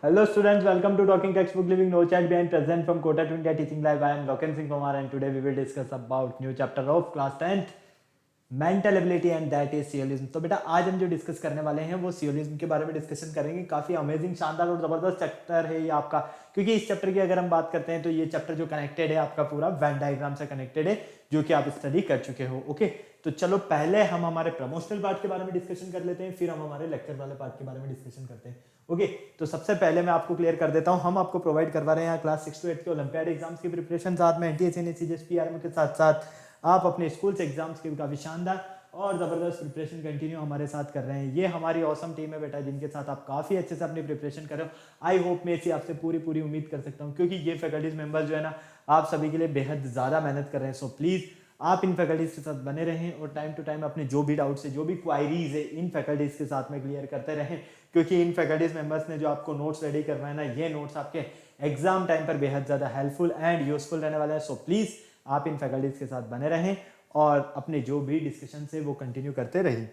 Hello students, welcome to Talking Textbook Living No Chat Behind present from Kota to India Teaching Live. I am Loken Singh Kumar and today we will discuss about new chapter of class 10th mental ability and that is syllogism. तो बेटा आज हम जो discuss करने वाले हैं वो सियोलिज्म के बारे में डिस्कशन करेंगे। काफी अमेजिंग, शानदार और जबरदस्त चैप्टर है ये आपका, क्योंकि इस चैप्टर की अगर हम बात करते हैं तो ये चैप्टर जो कनेक्टेड है आपका पूरा वेन डायग्राम से कनेक्टेड है, जो कि आप स्टडी कर चुके हो। ओके, तो चलो पहले हम हमारे प्रमोशनल पार्ट के बारे में डिस्कशन कर लेते हैं, फिर हम हमारे लेक्चर वाले पार्ट के बारे में डिस्कशन करते हैं। ओके, तो सबसे पहले मैं आपको क्लियर कर देता हूं, हम आपको प्रोवाइड करवा रहे हैं क्लास 6 to 8 के ओलंपियाड एग्जाम्स की प्रिपरेशन, साथ में एनटीए सीजीएसपी आरएम के साथ साथ आप अपने स्कूल से एग्जाम्स की काफी शानदार और जबरदस्त प्रिपरेशन कंटिन्यू हमारे साथ कर रहे हैं। ये हमारी ऑसम टीम है बेटा, जिनके साथ आप काफी अच्छे से अपनी प्रिपरेशन कर रहे हो। आई होप मैं इसी आपसे पूरी उम्मीद कर सकता हूँ, क्योंकि ये फैकल्टीज मेंबर्स जो है ना आप सभी के लिए बेहद ज्यादा मेहनत कर रहे हैं। सो प्लीज आप इन फैकल्टीज के साथ बने रहें और टाइम टू टाइम अपने जो भी डाउट्स है, जो भी क्वायरीज है, इन फैकल्टीज के साथ में क्लियर करते रहें, क्योंकि इन फैकल्टीज मेंबर्स ने जो आपको नोट्स रेडी करवाए ना, ये नोट्स आपके एग्जाम टाइम पर बेहद ज्यादा हेल्पफुल एंड यूजफुल रहने वाला है। सो प्लीज आप इन फैकल्टीज के साथ बने रहें और अपने जो भी डिस्कशन से वो कंटिन्यू करते रहें।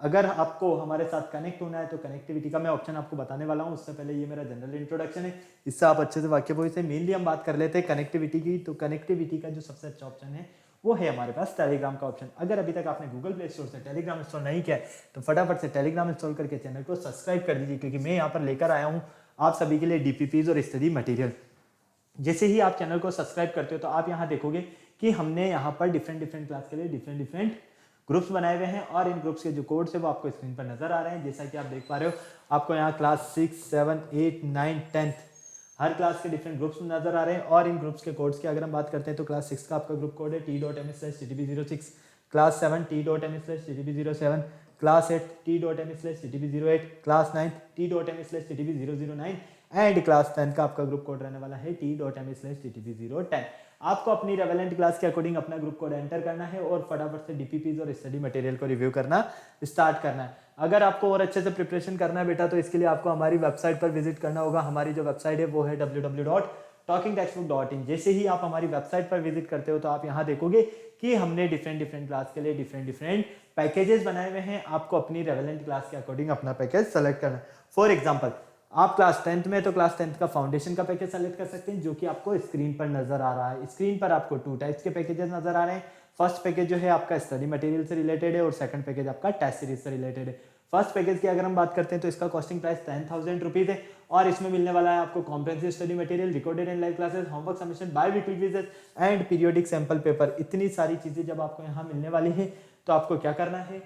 अगर आपको हमारे साथ कनेक्ट होना है तो कनेक्टिविटी का मैं ऑप्शन आपको बताने वाला हूं। उससे पहले ये मेरा जनरल इंट्रोडक्शन है, इससे आप अच्छे से वाक्य बोल से मेनली हम बात कर लेते हैं कनेक्टिविटी की। तो कनेक्टिविटी का जो सबसे अच्छा ऑप्शन है वो है हमारे पास टेलीग्राम का ऑप्शन। अगर अभी तक आपने गूगल प्ले स्टोर से टेलीग्राम इंस्टॉल नहीं किया तो फटाफट से टेलीग्राम इंस्टॉल करके चैनल को सब्सक्राइब कर दीजिए, क्योंकि मैं यहाँ पर लेकर आया हूँ आप सभी के लिए डीपीपीज और स्टडी मटेरियल। जैसे ही आप चैनल को सब्सक्राइब करते हो तो आप यहाँ देखोगे कि हमने यहाँ पर डिफरेंट क्लास के लिए डिफरेंट ग्रुप्स बनाए हुए हैं और इन ग्रुप्स के जो कोड्स है वो आपको स्क्रीन पर नजर आ रहे हैं। जैसा कि आप देख पा रहे हो, आपको यहाँ क्लास 6, 7, 8, 9, 10 हर क्लास के डिफरेंट ग्रुप्स नजर आ रहे हैं। और इन ग्रुप्स के कोड्स की अगर हम बात करते हैं तो क्लास 6 का आपका ग्रुप कोड है t.me/ttb06, class 7 t.me/ttb07, class 8 t.me/ttb08, class 9 t.me/ttb009 and class 10 का आपका ग्रुप कोड रहने वाला है t.me/ttb010। आपको अपनी रेवेलेंट क्लास के अकॉर्डिंग अपना ग्रुप कोड एंटर करना है और फटाफट से डीपीपीज और स्टडी मटेरियल को रिव्यू करना स्टार्ट करना है। अगर आपको और अच्छे से प्रिपरेशन करना है बेटा, तो इसके लिए आपको हमारी वेबसाइट पर विजिट करना होगा। हमारी जो वेबसाइट है वो है www.talkingtextbook.in। जैसे ही आप हमारी वेबसाइट पर विजिट करते हो तो आप यहाँ देखोगे कि हमने डिफरेंट क्लास के लिए डिफरेंट पैकेजेस बनाए हुए हैं। आपको अपनी रेवेलेंट क्लास के अकॉर्डिंग अपना पैकेज सेलेक्ट करना है। फॉर एग्जाम्पल, आप क्लास 10th में तो क्लास 10th का फाउंडेशन का पैकेज सेलेक्ट कर सकते हैं, जो कि आपको स्क्रीन पर नजर आ रहा है। स्क्रीन पर आपको 2 टाइप्स के पैकेजेस नजर आ रहे हैं। फर्स्ट पैकेज जो है आपका स्टडी मटेरियल से रिलेटेड है और सेकंड पैकेज आपका टेस्ट सीरीज से रिलेटेड है। फर्स्ट पैकेज की अगर हम बात करते हैं तो इसका कॉस्टिंग प्राइस 10,000 रुपीज है और इसमें मिलने वाला है आपको comprehensive study material, recorded and live classes, homework submission, biweekly quizzes and periodic sample paper. इतनी सारी चीजें जब आपको यहाँ मिलने वाली है तो आपको क्या करना है,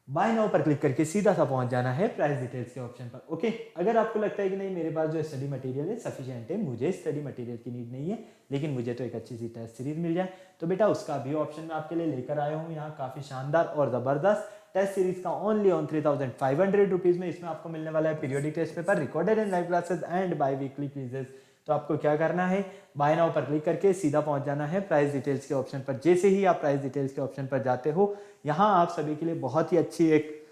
बाय नाउ पर क्लिक करके सीधा सा पहुंच जाना है प्राइस डिटेल्स के ऑप्शन पर। ओके, अगर आपको लगता है कि नहीं मेरे पास जो स्टडी मटेरियल है सफिशिएंट है, मुझे स्टडी मटेरियल की नीड नहीं है, लेकिन मुझे तो एक अच्छी सी टेस्ट सीरीज मिल जाए, तो बेटा उसका भी ऑप्शन मैं आपके लिए लेकर आया हूँ। यहाँ काफी शानदार और जबरदस्त टेस्ट सीरीज का ओनली ऑन 3,500 रुपीज में इसमें आपको मिलने वाला है periodic test paper, recorded and live classes and biweekly quizzes. तो आपको क्या करना है, बाय नाउ पर क्लिक करके सीधा पहुंच जाना है प्राइस डिटेल्स के ऑप्शन पर। जैसे ही आप प्राइस डिटेल्स के ऑप्शन पर जाते हो, यहाँ आप सभी के लिए बहुत ही अच्छी एक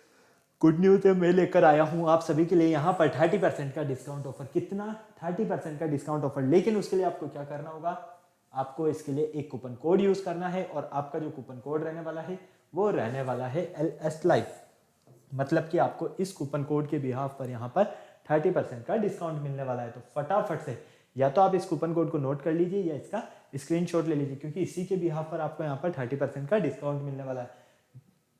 गुड न्यूज है मैं लेकर आया हूँ आप सभी के लिए। यहाँ पर 30% का डिस्काउंट ऑफर। कितना? 30% का डिस्काउंट ऑफर। लेकिन उसके लिए आपको क्या करना होगा, आपको इसके लिए एक कूपन कोड यूज करना है और आपका जो कूपन कोड रहने वाला है वो रहने वाला है LS Live। मतलब कि आपको इस कूपन कोड के बिहाफ पर यहाँ पर 30% का डिस्काउंट मिलने वाला है। तो फटाफट से या तो आप इस कूपन कोड को नोट कर लीजिए या इसका स्क्रीनशॉट ले लीजिए, क्योंकि इसी के बिहाफ पर आपको यहाँ पर 30% का डिस्काउंट मिलने वाला है।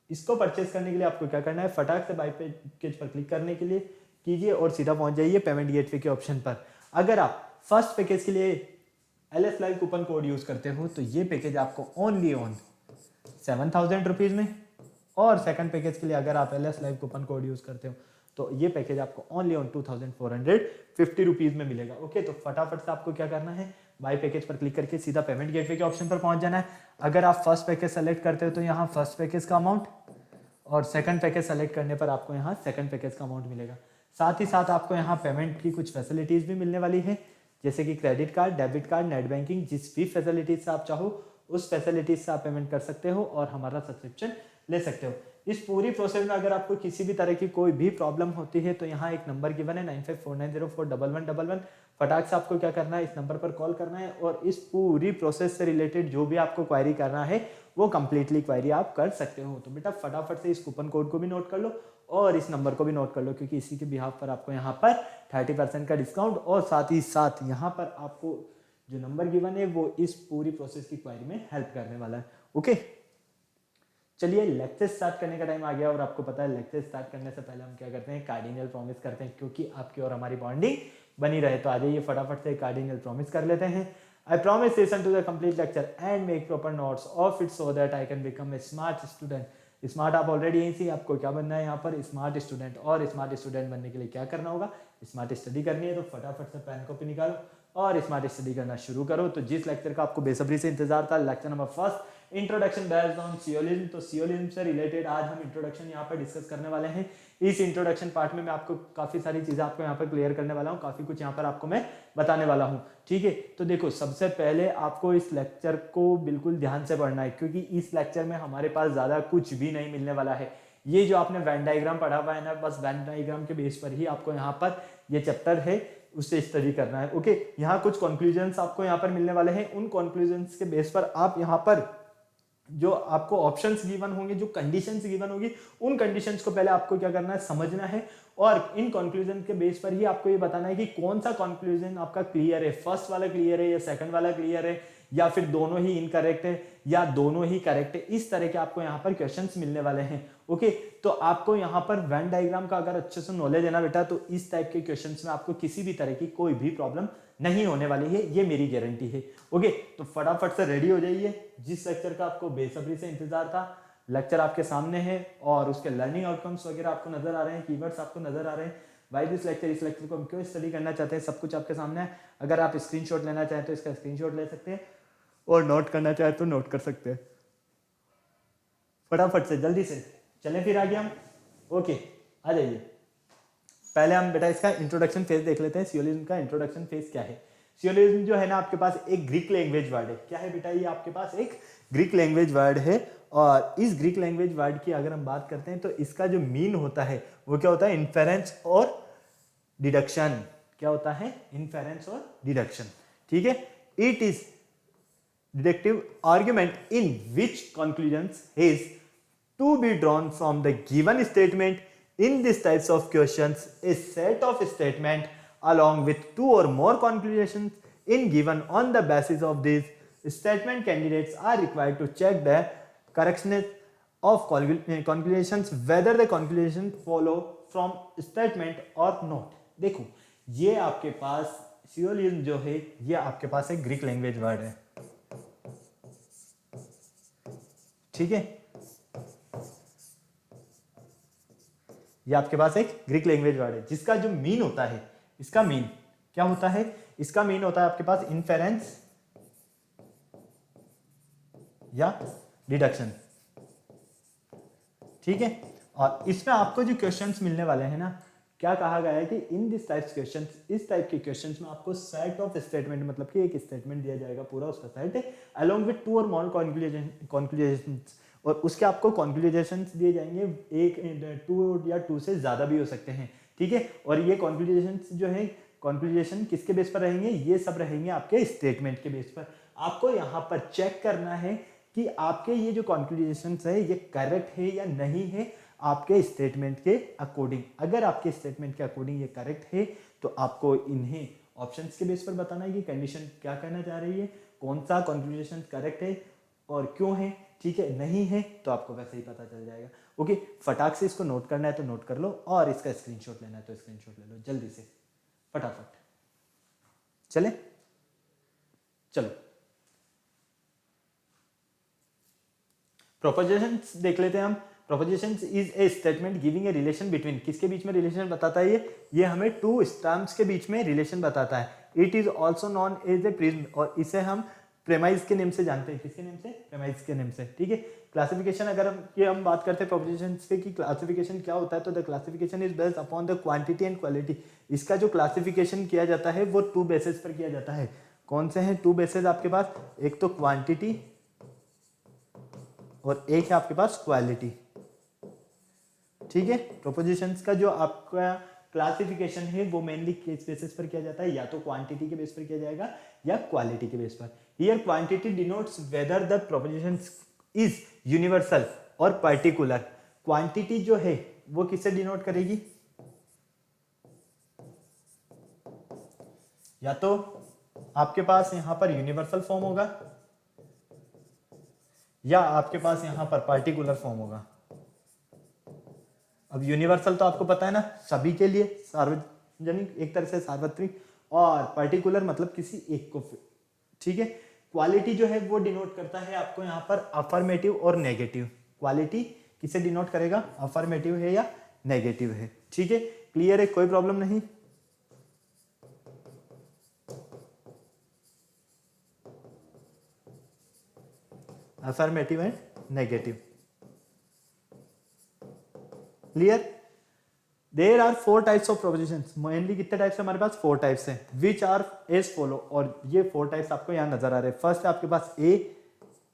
इसको परचेस करने के लिए आपको क्या करना है, फटाक से बाय पैकेज पर क्लिक करने के लिए कीजिए और सीधा पहुंच जाइए पेमेंट गेटवे के ऑप्शन पर। अगर आप फर्स्ट पैकेज के लिए LS Live coupon code use करते हो तो ये पैकेज आपको ओनली ऑन 7,000 रुपीज में, और सेकंड पैकेज के लिए अगर आप LS Live coupon code use करते हो तो ये पैकेज आपको ओनली ऑन 2,450 रुपीज में मिलेगा। ओके, तो फटाफट से आपको क्या करना है, बाय पैकेज पर क्लिक करके सीधा पेमेंट गेटवे के ऑप्शन पर पहुंच जाना है। अगर आप फर्स्ट पैकेज सेलेक्ट करते हो तो यहाँ फर्स्ट पैकेज का अमाउंट और सेकंड पैकेज सेलेक्ट करने पर आपको यहाँ सेकंड पैकेज का अमाउंट मिलेगा। साथ ही साथ आपको यहाँ पेमेंट की कुछ फैसिलिटीज भी मिलने वाली है, जैसे कि credit card, debit card, net banking. जिस भी फैसिलिटीज से आप चाहो उस फैसिलिटीज से आप पेमेंट कर सकते हो और हमारा सब्सक्रिप्शन ले सकते हो। इस पूरी प्रोसेस में अगर आपको किसी भी तरह की कोई भी प्रॉब्लम होती है तो यहाँ एक नंबर गिवन है 9549041111। फटाक से आपको क्या करना है, इस नंबर पर कॉल करना है और इस पूरी प्रोसेस से रिलेटेड जो भी आपको क्वायरी करना है वो कंप्लीटली क्वायरी आप कर सकते हो। तो बेटा फटाफट से इस कूपन कोड को भी नोट कर लो और इस नंबर को भी नोट कर लो, क्योंकि इसी के बिहाफ पर आपको यहाँ पर 30% का डिस्काउंट और साथ ही साथ यहाँ पर आपको जो नंबर गिवन है वो इस पूरी प्रोसेस की क्वायरी में हेल्प करने वाला है। ओके, चलिए लेक्चर स्टार्ट करने का टाइम आ गया और आपको पता है लेक्चर स्टार्ट करने से पहले हम क्या करते हैं, कार्डिनल प्रॉमिस करते हैं, क्योंकि आपकी और हमारी बॉन्डिंग बनी रहे। तो आ जाइए फटाफट से कार्डिनल प्रॉमिस कर लेते हैं। I promise listen to the complete lecture and make proper notes of it so that I can become a smart student. Smart आप ऑलरेडी यहीं से, आपको क्या बनना है यहाँ पर स्मार्ट स्टूडेंट, और स्मार्ट स्टूडेंट बनने के लिए क्या करना होगा, स्मार्ट स्टडी करनी है। तो फटाफट से पेन कॉपी निकालो और स्मार्ट स्टडी करना शुरू करो। तो जिस लेक्चर का आपको बेसब्री से इंतजार था, lecture number first, introduction based on syllogism. तो सियोलिज्म से रिलेटेड आज हम इंट्रोडक्शन यहाँ पर डिस्कस करने वाले हैं। इस इंट्रोडक्शन पार्ट में मैं आपको काफी सारी चीजें आपको यहाँ पर क्लियर करने वाला हूँ, काफी कुछ यहाँ पर आपको मैं बताने वाला हूँ। ठीक है, तो देखो सबसे पहले आपको इस लेक्चर को बिल्कुल ध्यान से पढ़ना है, क्योंकि इस लेक्चर में हमारे पास ज्यादा कुछ भी नहीं मिलने वाला है। ये जो आपने वेन डायग्राम पढ़ा हुआ है ना, बस वेन डायग्राम के बेस पर ही आपको यहाँ पर ये चैप्टर है उससे स्टडी करना है। ओके, यहाँ कुछ कंक्लूजन्स आपको यहाँ पर मिलने वाले हैं। उन कंक्लूजन्स के बेस पर आप यहाँ पर जो आपको ऑप्शंस गिवन होंगे, जो कंडीशंस गिवन होगी, उन कंडीशंस को पहले आपको क्या करना है, समझना है, और इन कंक्लूजन के बेस पर ही आपको ये बताना है कि कौन सा कंक्लूजन आपका क्लियर है, फर्स्ट वाला क्लियर है या सेकंड वाला क्लियर है, या फिर दोनों ही इनकरेक्ट है या दोनों ही करेक्ट है। इस तरह के आपको यहाँ पर क्वेश्चंस मिलने वाले हैं। ओके, तो आपको यहाँ पर वेन डायग्राम का अगर अच्छे से नॉलेज है ना बेटा, तो इस टाइप के क्वेश्चंस में आपको किसी भी तरह की कोई भी प्रॉब्लम नहीं होने वाली है, ये मेरी गारंटी है। ओके, तो फटाफट से रेडी हो जाइए। जिस लेक्चर का आपको बेसब्री से इंतजार था, लेक्चर आपके सामने है और उसके लर्निंग आउटकम्स वगैरह आपको नजर आ रहे हैं, कीवर्ड्स आपको नजर आ रहे हैं। वाई दिस लेक्चर, इस लेक्चर को हम क्यों स्टडी करना चाहते हैं, सब कुछ आपके सामने है। अगर आप स्क्रीनशॉट लेना चाहें तो इसका स्क्रीनशॉट ले सकते हैं, और नोट करना चाहे तो नोट कर सकते हैं। फटाफट से जल्दी से चलें फिर आगे हम। ओके, आ जाइए। पहले हम बेटा इसका इंट्रोडक्शन फेज देख लेते हैं। सियोलिज्म का इंट्रोडक्शन फेज क्या है। सियोलिज्म जो है ना, आपके पास एक ग्रीक लैंग्वेज वर्ड है। क्या है बेटा, ये आपके पास एक ग्रीक लैंग्वेज वर्ड है, और इस ग्रीक लैंग्वेज वर्ड की अगर हम बात करते हैं तो इसका जो मीन होता है वो क्या होता है, इन्फेरेंस और डिडक्शन। क्या होता है, इन्फेरेंस और डिडक्शन। ठीक है, it is deductive argument in which conclusions is to be drawn from the given statement. In these types of questions, a set of statement along with two or more conclusions in given on the basis of these statement, candidates are required to check the correctness of conclusions whether the conclusion follow from statement or not. देखो, ये आपके पास सियोलिज्म जो है, ये आपके पास एक Greek language word है। ठीक है, ये आपके पास एक ग्रीक लैंग्वेज वर्ड है, जिसका जो मीन होता है, इसका मीन क्या होता है, इसका मीन होता है आपके पास इन्फेरेंस या डिडक्शन। ठीक है, और इसमें आपको जो क्वेश्चंस मिलने वाले हैं ना, क्या कहा गया है कि इन दिस टाइप्स क्वेश्चंस, इस टाइप के क्वेश्चंस में आपको सेट ऑफ स्टेटमेंट, मतलब कि एक स्टेटमेंट दिया जाएगा पूरा, उसका सेट है, अलोंग विद टू और मोर कॉन्क्लूजन्स, और उसके आपको कॉन्क्लूजन्स दिए जाएंगे, एक टू या टू से ज्यादा भी हो सकते हैं। ठीक है, और ये कॉन्क्लूजन्स जो है, कॉन्क्लूजन किसके बेस पर रहेंगे, ये सब रहेंगे आपके स्टेटमेंट के बेस पर। आपको यहाँ पर चेक करना है कि आपके ये जो कॉन्क्लूजन्स है ये करेक्ट है या नहीं है आपके स्टेटमेंट के अकॉर्डिंग। अगर आपके स्टेटमेंट के अकॉर्डिंग ये करेक्ट है तो आपको इन्हें ऑप्शंस के बेस पर बताना है कि कंडीशन क्या कहना चाह रही है, कौन सा कंक्लूजन करेक्ट है और क्यों है। ठीक है, नहीं है तो आपको वैसे ही पता चल जाएगा। ओके, फटाक से इसको नोट करना है तो नोट कर लो, और इसका स्क्रीनशॉट लेना है तो स्क्रीनशॉट ले लो जल्दी से, फटाफट। चले, चलो प्रोपोजिशंस देख लेते हैं हम। Propositions is a statement giving a relation between, किसके बीच में रिलेशन बताता है, ये हमें टू टर्म्स के बीच में रिलेशन बताता है। It is also known as a prism, और इसे हम प्रेमाइज के नेम से जानते हैं। किसके नेम से, प्रेमाइज के नेम से। ठीक है, क्लासिफिकेशन अगर हम बात करते हैं प्रोपोजिशंस पे कि क्लासिफिकेशन क्या होता है, तो the classification is based upon the quantity and quality. इसका जो क्लासिफिकेशन किया जाता है वो टू बेसिस पर किया जाता है। कौन से हैं टू बेसिस आपके पास, एक तो क्वांटिटी और एक है आपके पास क्वालिटी। ठीक है, प्रोपोजिशंस का जो आपका क्लासिफिकेशन है वो मेनली किस बेसिस पर किया जाता है, या तो क्वांटिटी के बेस पर किया जाएगा या क्वालिटी के बेस पर। Here quantity denotes whether the proposition is universal और पर्टिकुलर। क्वांटिटी जो है वो किससे डिनोट करेगी, या तो आपके पास यहां पर यूनिवर्सल फॉर्म होगा या आपके पास यहां पर पार्टिकुलर फॉर्म होगा। अब यूनिवर्सल तो आपको पता है ना, सभी के लिए, सार्वजनिक, एक तरह से सार्वत्रिक, और पार्टिकुलर मतलब किसी एक को, ठीक है। क्वालिटी जो है वो डिनोट करता है आपको यहाँ पर अफर्मेटिव और नेगेटिव। क्वालिटी किसे डिनोट करेगा, अफर्मेटिव है या नेगेटिव है, ठीक है। क्लियर है, कोई प्रॉब्लम नहीं। Affirmative and negative, clear. There are 4 types of propositions. Mainly कितने टाइप्स है हमारे पास, 4 टाइप्स हैं, विच आर एज फॉलो। और ये 4 टाइप्स आपको यहाँ नजर आ रहे हैं। फर्स्ट है आपके पास ए,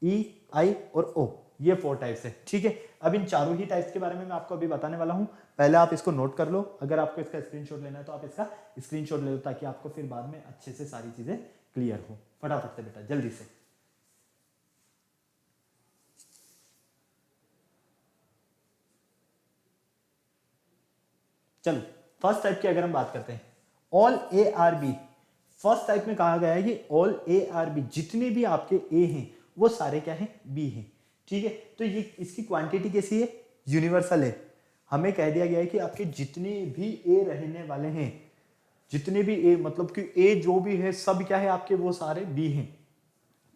ई, आई और ओ, ये 4 टाइप्स है, ठीक है। अब इन चारों ही टाइप्स के बारे में मैं आपको अभी बताने वाला हूँ। पहले आप इसको नोट कर लो, अगर आपको इसका स्क्रीनशॉट लेना है तो आप इसका स्क्रीनशॉट ले लो, ताकि आपको फिर बाद में अच्छे से सारी चीजें क्लियर हो। फटाफट से बेटा, जल्दी से। चलो, फर्स्ट टाइप की अगर हम बात करते हैं, all A are B. First type में कहा गया है कि ऑल ए आर बी, जितने भी आपके ए हैं वो सारे क्या हैं, बी हैं, ठीक है। तो ये इसकी क्वांटिटी कैसी है, यूनिवर्सल है। हमें कह दिया गया है कि आपके जितने भी ए रहने वाले हैं, जितने भी ए मतलब कि ए जो भी है सब क्या है आपके, वो सारे बी हैं।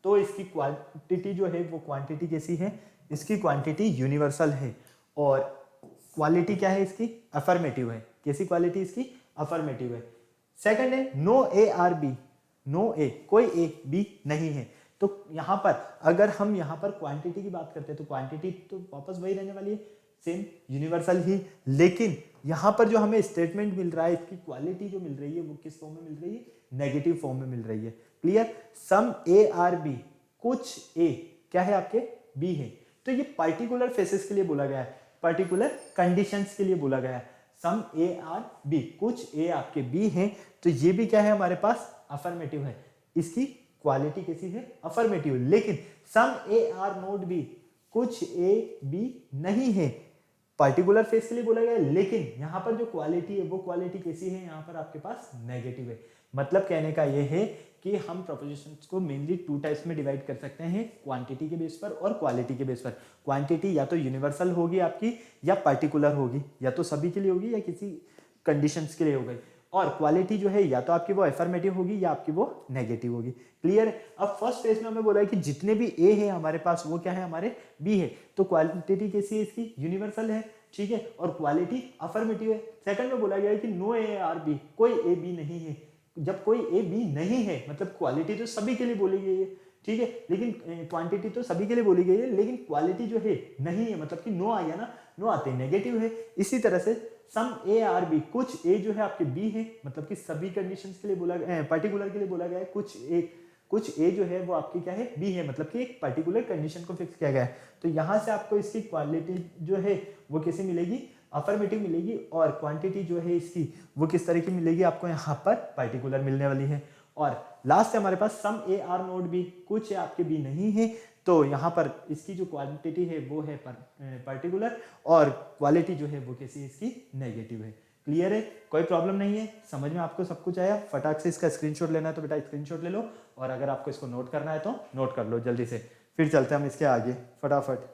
तो इसकी क्वांटिटी जो है वो क्वांटिटी कैसी है, इसकी क्वांटिटी यूनिवर्सल है। और क्वालिटी क्या है इसकी, अफर्मेटिव है। कैसी क्वालिटी इसकी, अफर्मेटिव है। सेकंड है no A are B, no A, कोई ए बी नहीं है। तो यहां पर अगर हम यहां पर क्वांटिटी की बात करते हैं तो क्वांटिटी तो वापस वही रहने वाली है, सेम यूनिवर्सल ही। लेकिन यहां पर जो हमें स्टेटमेंट मिल रहा है, इसकी क्वालिटी जो मिल रही है वो किस फॉर्म में मिल रही है, नेगेटिव फॉर्म में मिल रही है। Clear. Some A are B, कुछ ए क्या है आपके, बी है। तो ये पर्टिकुलर फेसेस के लिए बोला गया है, पर्टिकुलर कंडीशंस के लिए बोला गया है। सम ए आर बी, कुछ ए आपके बी हैं, तो ये भी क्या है हमारे पास, अफर्मेटिव है। इसकी क्वालिटी कैसी है, अफर्मेटिव। लेकिन सम ए आर नॉट बी, कुछ ए बी नहीं है, पर्टिकुलर फेस के लिए बोला गया है। लेकिन यहां पर जो क्वालिटी है वो क्वालिटी कैसी है, यहां पर आपके पास नेगेटिव है। मतलब कहने का ये है कि हम प्रोपोजिशंस को मेनली 2 टाइप्स में डिवाइड कर सकते हैं, क्वांटिटी के बेस पर और क्वालिटी के बेस पर। क्वांटिटी या तो यूनिवर्सल होगी आपकी, या पर्टिकुलर होगी, या तो सभी के लिए होगी या किसी कंडीशंस के लिए हो गई। और क्वालिटी जो है या तो आपकी वो अफर्मेटिव होगी या आपकी वो नेगेटिव होगी। क्लियर है। अब फर्स्ट फेज में हमें बोला है कि जितने भी ए है हमारे पास वो क्या है, हमारे बी है। तो क्वालिटी कैसी है इसकी, यूनिवर्सल है, ठीक है, और क्वालिटी अफर्मेटिव है। सेकंड में बोला गया है कि नो ए आर बी, कोई ए बी नहीं है। जब कोई ए बी नहीं है मतलब क्वालिटी तो सभी के लिए बोली गई है, ठीक है, लेकिन क्वांटिटी तो सभी के लिए बोली गई है, लेकिन क्वालिटी जो है नहीं है, मतलब कि नो आया ना, नो आते नेगेटिव है। इसी तरह से सम ए आर बी, कुछ ए जो है आपके बी है, मतलब कि सभी कंडीशंस के लिए बोला गया, पर्टिकुलर के लिए बोला गया है। कुछ ए जो है वो आपकी क्या है, बी है, मतलब कि एक पर्टिकुलर कंडीशन को फिक्स किया गया है। तो यहां से आपको इसकी क्वालिटी जो है वो कैसे मिलेगी, अफर्मेटिव मिलेगी। और क्वांटिटी जो है इसकी वो किस तरह की मिलेगी आपको, यहाँ पर पर्टिकुलर मिलने वाली है। और लास्ट है हमारे पास सम ए आर नोट बी, कुछ ए आपके बी नहीं है, तो यहाँ पर इसकी जो क्वांटिटी है वो है पर्टिकुलर, और क्वालिटी जो है वो कैसी, इसकी नेगेटिव है। क्लियर है, कोई प्रॉब्लम नहीं है, समझ में आपको सब कुछ आया। फटाक से इसका स्क्रीनशॉट लेना है तो बेटा स्क्रीनशॉट ले लो, और अगर आपको इसको नोट करना है तो नोट कर लो जल्दी से। फिर चलते हैं हम इसके आगे फटाफट।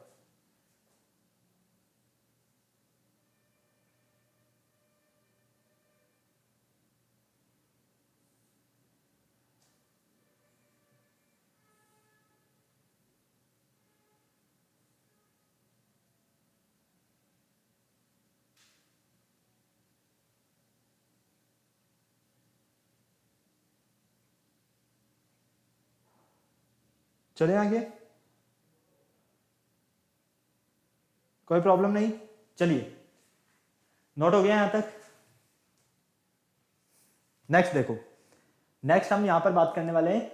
चले आगे, कोई प्रॉब्लम नहीं। चलिए, नोट हो गया यहां तक। नेक्स्ट देखो, नेक्स्ट हम यहां पर बात करने वाले हैं,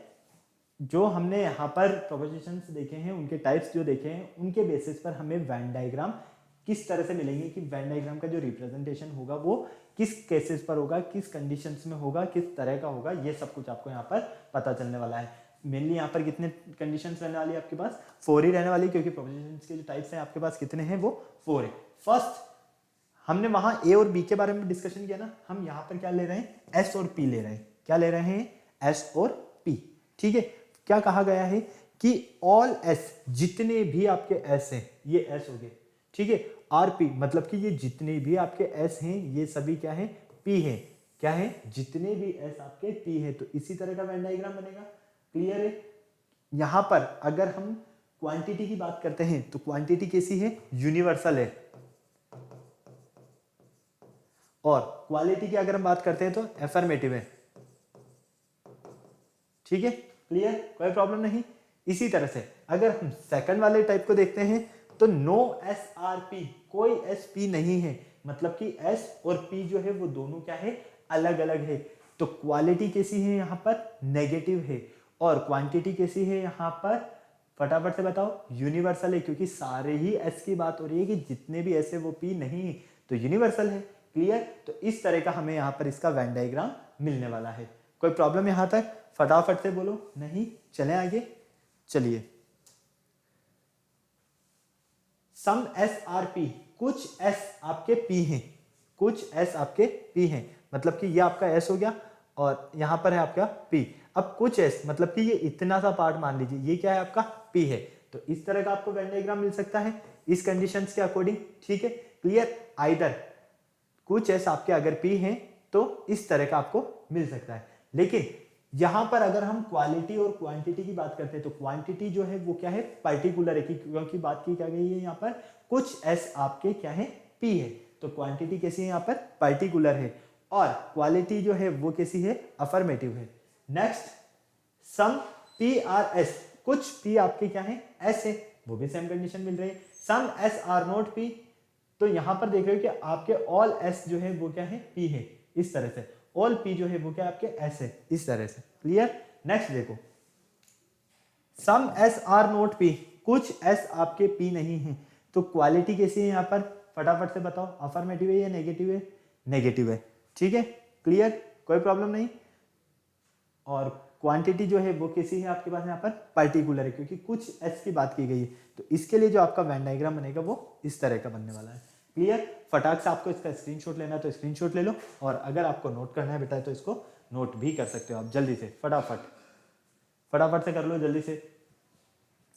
जो हमने यहाँ पर प्रोपोजिशंस देखे हैं, उनके टाइप्स जो देखे हैं, उनके बेसिस पर हमें वेन डायग्राम किस तरह से मिलेंगे, कि वेन डायग्राम का जो रिप्रेजेंटेशन होगा वो किस केसेस पर होगा, किस कंडीशंस में होगा, किस तरह का होगा, ये सब कुछ आपको यहाँ पर पता चलने वाला है। मेनली यहाँ पर कितने कंडीशंस रहने वाली है आपके पास, 4 ही रहने वाली, क्योंकि प्रोपोजिशंस के जो टाइप्स हैं आपके पास कितने हैं, वो 4 है। फर्स्ट हमने वहां ए और बी के बारे में डिस्कशन किया ना, हम यहाँ पर क्या ले रहे हैं, एस और पी ले रहे हैं। क्या ले रहे हैं, एस और पी। ठीक है, क्या कहा गया है कि ऑल एस, जितने भी आपके एस हैं ये एस हो गए। ठीक है, आर पी मतलब कि ये जितने भी आपके एस हैं ये सभी क्या है, पी है। क्या है, जितने भी एस आपके पी है। तो इसी तरह का वेन डायग्राम बनेगा। क्लियर है। यहां पर अगर हम क्वांटिटी की बात करते हैं तो क्वांटिटी कैसी है, यूनिवर्सल है। और क्वालिटी की अगर हम बात करते हैं तो एफर्मेटिव है। ठीक है, क्लियर, कोई प्रॉब्लम नहीं। इसी तरह से अगर हम सेकंड वाले टाइप को देखते हैं तो नो एस आर पी, कोई एस पी नहीं है, मतलब कि एस और पी जो है वो दोनों क्या है, अलग अलग है। तो क्वालिटी कैसी है यहाँ पर, नेगेटिव है। और क्वांटिटी कैसी है यहाँ पर, फटाफट से बताओ, यूनिवर्सल है, क्योंकि सारे ही एस की बात हो रही है कि जितने भी एस है वो पी नहीं है, तो यूनिवर्सल है। क्लियर, तो इस तरह का हमें यहाँ पर इसका वेन डायग्राम मिलने वाला है। कोई प्रॉब्लम यहाँ तक, फटाफट से बोलो, नहीं, चलें आगे। चलिए, सम एस आर पी, कुछ एस आपके पी हैं, कुछ एस आपके पी हैं, मतलब कि ये आपका एस हो गया और यहां पर है आपका पी। अब कुछ एस मतलब कि ये इतना सा पार्ट मान लीजिए, ये क्या है आपका पी है। तो इस तरह का आपको वेन डायग्राम मिल सकता है इस कंडीशंस के अकॉर्डिंग। ठीक है, क्लियर। आइदर कुछ एस आपके अगर पी हैं तो इस तरह का आपको मिल सकता है। लेकिन यहां पर अगर हम क्वालिटी और क्वांटिटी की बात करते हैं तो क्वांटिटी जो है वो क्या है, पर्टिकुलर है, क्योंकि बात की क्या गई है यहाँ पर, कुछ एस आपके क्या है, पी है। तो क्वांटिटी कैसी है यहाँ पर, पर्टिकुलर है। और क्वालिटी जो है वो कैसी है, अफर्मेटिव है। Next, some P R S, कुछ पी आपके क्या है, एस है, वो भी सेम कंडीशन मिल रही है। सम एस आर नॉट पी, तो यहां पर देख रहे हो कि आपके ऑल एस जो है वो क्या है, पी है, इस तरह से। ऑल पी जो है वो क्या आपके एस है, इस तरह से। क्लियर। नेक्स्ट देखो, सम एस आर नॉट पी, कुछ एस आपके पी नहीं है। तो क्वालिटी कैसी है यहाँ पर, फटाफट से बताओ, अफर्मेटिव है या नेगेटिव है, नेगेटिव है। ठीक है, क्लियर, कोई प्रॉब्लम नहीं। और क्वांटिटी जो है वो कैसी है आपके पास यहाँ पर, पर्टिकुलर है, क्योंकि कुछ एस की बात की गई है। तो इसके लिए जो आपका वेन डायग्राम बनेगा वो इस तरह का बनने वाला है। क्लियर, फटाक से आपको इसका स्क्रीनशॉट लेना है तो स्क्रीनशॉट ले लो, और अगर आपको नोट करना है बेटा तो इसको नोट भी कर सकते हो आप, जल्दी से, फटाफट फटाफट से कर लो जल्दी से,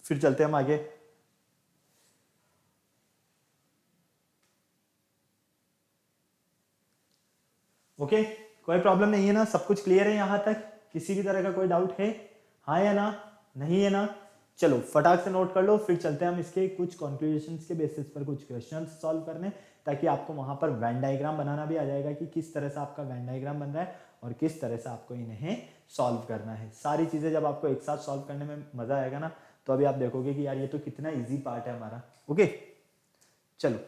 फिर चलते हम आगे। ओके, कोई प्रॉब्लम नहीं है ना, सब कुछ क्लियर है यहाँ तक, किसी भी तरह का कोई डाउट है, हाँ या ना, नहीं है ना। चलो फटाक से नोट कर लो, फिर चलते हैं हम इसके कुछ कॉन्क्लूजन्स के बेसिस पर कुछ क्वेश्चंस सॉल्व करने, ताकि आपको वहां पर वेन डायग्राम बनाना भी आ जाएगा कि किस तरह से आपका वेन डायग्राम बन रहा है और किस तरह से आपको इन्हें सॉल्व करना है। सारी चीजें जब आपको एक साथ सॉल्व करने में मजा आएगा ना, तो अभी आप देखोगे कि यार ये तो कितना ईजी पार्ट है हमारा। ओके, चलो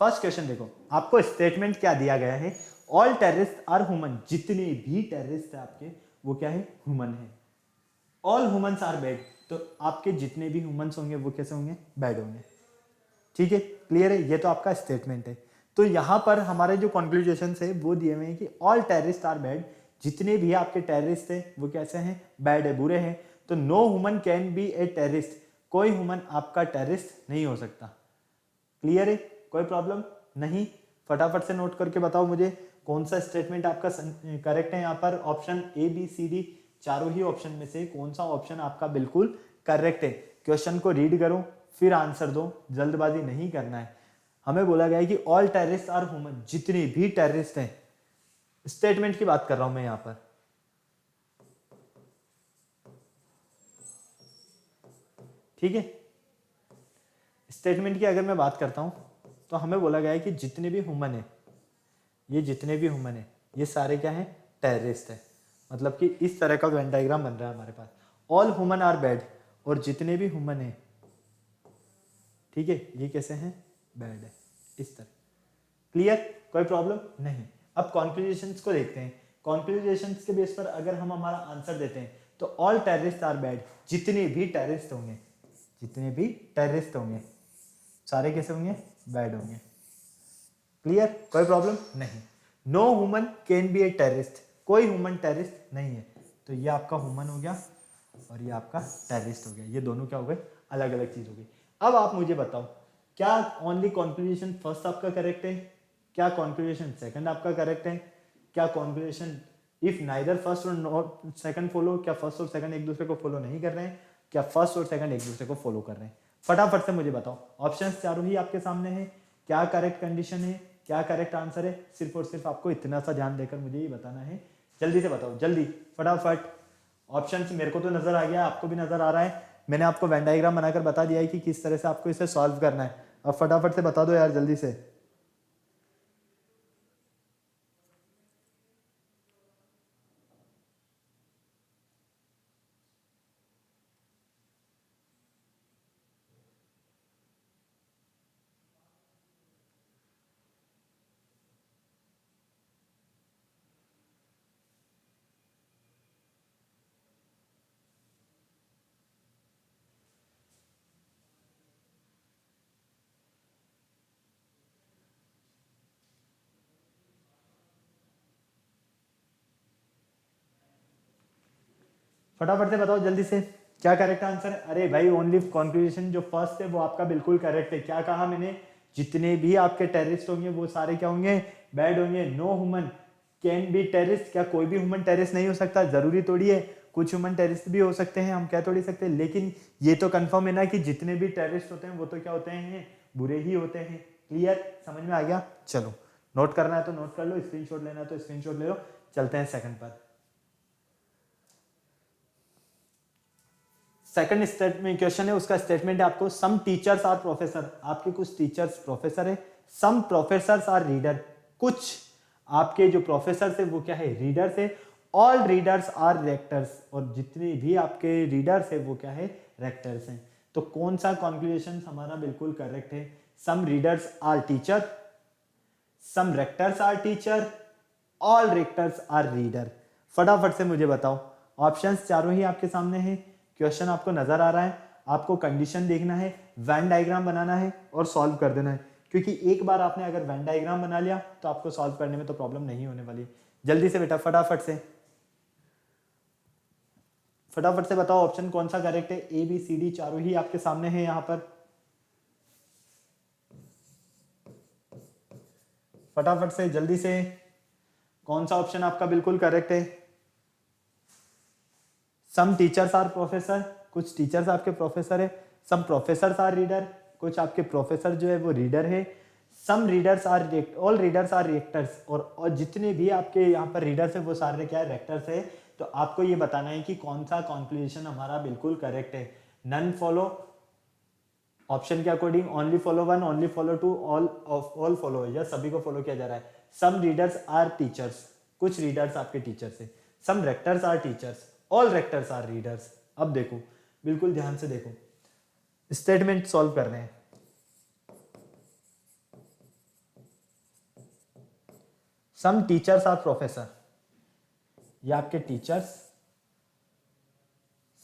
फर्स्ट क्वेश्चन देखो, आपको स्टेटमेंट क्या दिया गया है, ऑल टेररिस्ट आर ह्यूमन, जितने भी टेररिस्ट है आपके वो क्या है, ह्यूमन है। ऑल ह्यूमंस आर बैड, तो आपके जितने भी ह्यूमंस होंगे वो कैसे होंगे, बैड होंगे। ठीक है, क्लियर है, ये तो आपका स्टेटमेंट है। तो यहां पर हमारे जो कंक्लूजन है वो दिए हुए हैं कि ऑल टेररिस्ट आर बैड, जितने भी आपके टेररिस्ट है वो कैसे हैं, बैड है, बुरे हैं। तो no human can be a terrorist, कोई ह्यूमन आपका टेररिस्ट नहीं हो सकता। क्लियर है, कोई प्रॉब्लम नहीं। फटाफट से नोट करके बताओ मुझे कौन सा स्टेटमेंट आपका करेक्ट है। यहाँ पर option A B C D चारों ही ऑप्शन में से कौन सा ऑप्शन आपका बिल्कुल करेक्ट है। क्वेश्चन को रीड करो फिर आंसर दो, जल्दबाजी नहीं करना है। हमें बोला गया है कि ऑल टेररिस्ट आर ह्यूमन, जितने भी टेररिस्ट हैं, स्टेटमेंट की बात कर रहा हूं मैं यहां पर। ठीक है, स्टेटमेंट की अगर मैं बात करता हूं तो हमें बोला गया है कि जितने भी ह्यूमन है, ये जितने भी ह्यूमन है ये सारे क्या है, टेररिस्ट है। मतलब कि इस तरह का वेन डायग्राम बन रहा है हमारे पास, ऑल ह्यूमन आर बैड, और जितने भी ह्यूमन है, ठीक है, ये कैसे हैं, बैड है, इस तरह। क्लियर, कोई प्रॉब्लम नहीं। अब कॉन्क्लूजन्स को देखते हैं। कॉन्क्लूजन्स के बेस पर अगर हम हमारा आंसर देते हैं तो ऑल टेररिस्ट आर बैड, जितने भी टेररिस्ट होंगे, जितने भी टेररिस्ट होंगे सारे कैसे होंगे, बैड होंगे। क्लियर, कोई प्रॉब्लम नहीं। No human can be a terrorist, कोई ह्यूमन टेररिस्ट नहीं है। तो ये आपका ह्यूमन हो गया और ये आपका टेररिस्ट हो गया, ये दोनों क्या हो गए, अलग अलग चीज हो गई। अब आप मुझे बताओ, क्या ओनली कॉन्क्लूजन फर्स्ट आपका करेक्ट है, क्या कॉन्क्लूजन सेकंड आपका करेक्ट है? क्या कॉन्क्लूजन इफ नाइदर फर्स्ट और नॉट सेकंड फॉलो, क्या फर्स्ट और सेकंड एक दूसरे को फॉलो नहीं कर रहे हैं? क्या फर्स्ट और सेकंड एक दूसरे को फॉलो कर रहे हैं? फटाफट से मुझे बताओ, ऑप्शंस चारों ही आपके सामने हैं, क्या करेक्ट कंडीशन है, क्या करेक्ट आंसर है? सिर्फ और सिर्फ आपको इतना सा ध्यान देकर मुझे ये बताना है। जल्दी से बताओ, जल्दी फटाफट। ऑप्शंस मेरे को तो नजर आ गया, आपको भी नजर आ रहा है। मैंने आपको वेन डायग्राम बनाकर बता दिया है कि किस तरह से आपको इसे सॉल्व करना है। अब फटाफट से बता दो यार जल्दी से। फटाफट से बताओ जल्दी से, क्या करेक्ट आंसर है? अरे भाई ओनली कॉन्क्लूजन जो फर्स्ट है वो आपका बिल्कुल करेक्ट है। क्या कहा मैंने? जितने भी आपके टेररिस्ट होंगे वो सारे क्या होंगे? बैड होंगे। No human can be terrorist. क्या कोई भी ह्यूमन टेररिस्ट नहीं हो सकता? जरूरी थोड़ी है, कुछ ह्यूमन टेररिस्ट भी हो सकते हैं, हम कह थोड़ी सकते हैं। लेकिन ये तो कंफर्म है ना कि जितने भी टेररिस्ट होते हैं वो तो क्या होते हैं? बुरे ही होते हैं। क्लियर, समझ में आ गया? चलो नोट करना है तो नोट कर लो, स्क्रीनशॉट लेना है तो स्क्रीनशॉट ले लो। चलते हैं सेकंड पर। सेकंड स्टेटमेंट क्वेश्चन है, उसका स्टेटमेंट है आपको सम टीचर्स आर प्रोफेसर। आपके कुछ टीचर्स प्रोफेसर है, सम प्रोफेसर्स आर रीडर। कुछ आपके जो प्रोफेसर है वो क्या है? रीडर्स है। All readers are rectors. और जितने भी आपके रीडर्स है वो क्या है? रेक्टर्स हैं। तो कौन सा कॉन्क्लूजन हमारा बिल्कुल करेक्ट है? Some readers are teacher, some rectors are teacher, all rectors are reader. फटाफट से मुझे बताओ, ऑप्शंस चारों ही आपके सामने हैं, क्वेश्चन आपको नजर आ रहा है, आपको कंडीशन देखना है, वेन डायग्राम बनाना है और सॉल्व कर देना है। क्योंकि एक बार आपने अगर वेन डायग्राम बना लिया तो आपको सॉल्व करने में तो प्रॉब्लम नहीं होने वाली। जल्दी से बेटा फटाफट से, फटाफट से बताओ ऑप्शन कौन सा करेक्ट है? ए बी सी डी चारों ही आपके सामने है यहां पर। फटाफट से जल्दी से, कौन सा ऑप्शन आपका बिल्कुल करेक्ट है? सम टीचर्स आर प्रोफेसर, कुछ टीचर्स आपके प्रोफेसर है। सम प्रोफेसर आर रीडर, कुछ आपके प्रोफेसर जो है वो रीडर है। Some readers are all readers are rectors. और जितने भी आपके यहाँ पर रीडर्स है वो सारे क्या है? रेक्टर्स है। तो आपको ये बताना है कि कौन सा कॉन्क्लूजन हमारा बिल्कुल करेक्ट है। नन फॉलो ऑप्शन के according, only follow one, only follow two, all follow, या सभी को फॉलो किया जा रहा है। सम रीडर्स आर टीचर्स, कुछ रीडर्स आपके टीचर्स है। Some rectors are teachers, all rectors are readers. अब देखो, बिल्कुल ध्यान से देखो, स्टेटमेंट सॉल्व कर रहे हैं। सम टीचर्स आर प्रोफेसर, ये आपके टीचर्स,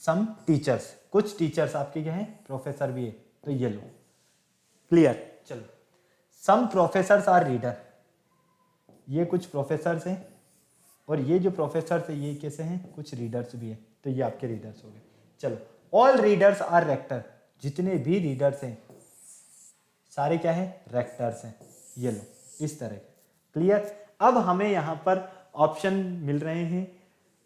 सम टीचर्स, कुछ टीचर्स आपके क्या है? प्रोफेसर भी है। तो ये लो, क्लियर। चलो, सम प्रोफेसर्स आर रीडर, ये कुछ प्रोफेसर्स हैं, और ये जो प्रोफेसर्स है ये कैसे हैं? कुछ रीडर्स भी है। तो ये आपके रीडर्स हो गए। चलो, ऑल रीडर्स आर रेक्टर, जितने भी रीडर्स हैं सारे क्या है? रेक्टर्स हैं। ये लो, इस तरह। क्लियर। अब हमें यहां पर ऑप्शन मिल रहे हैं।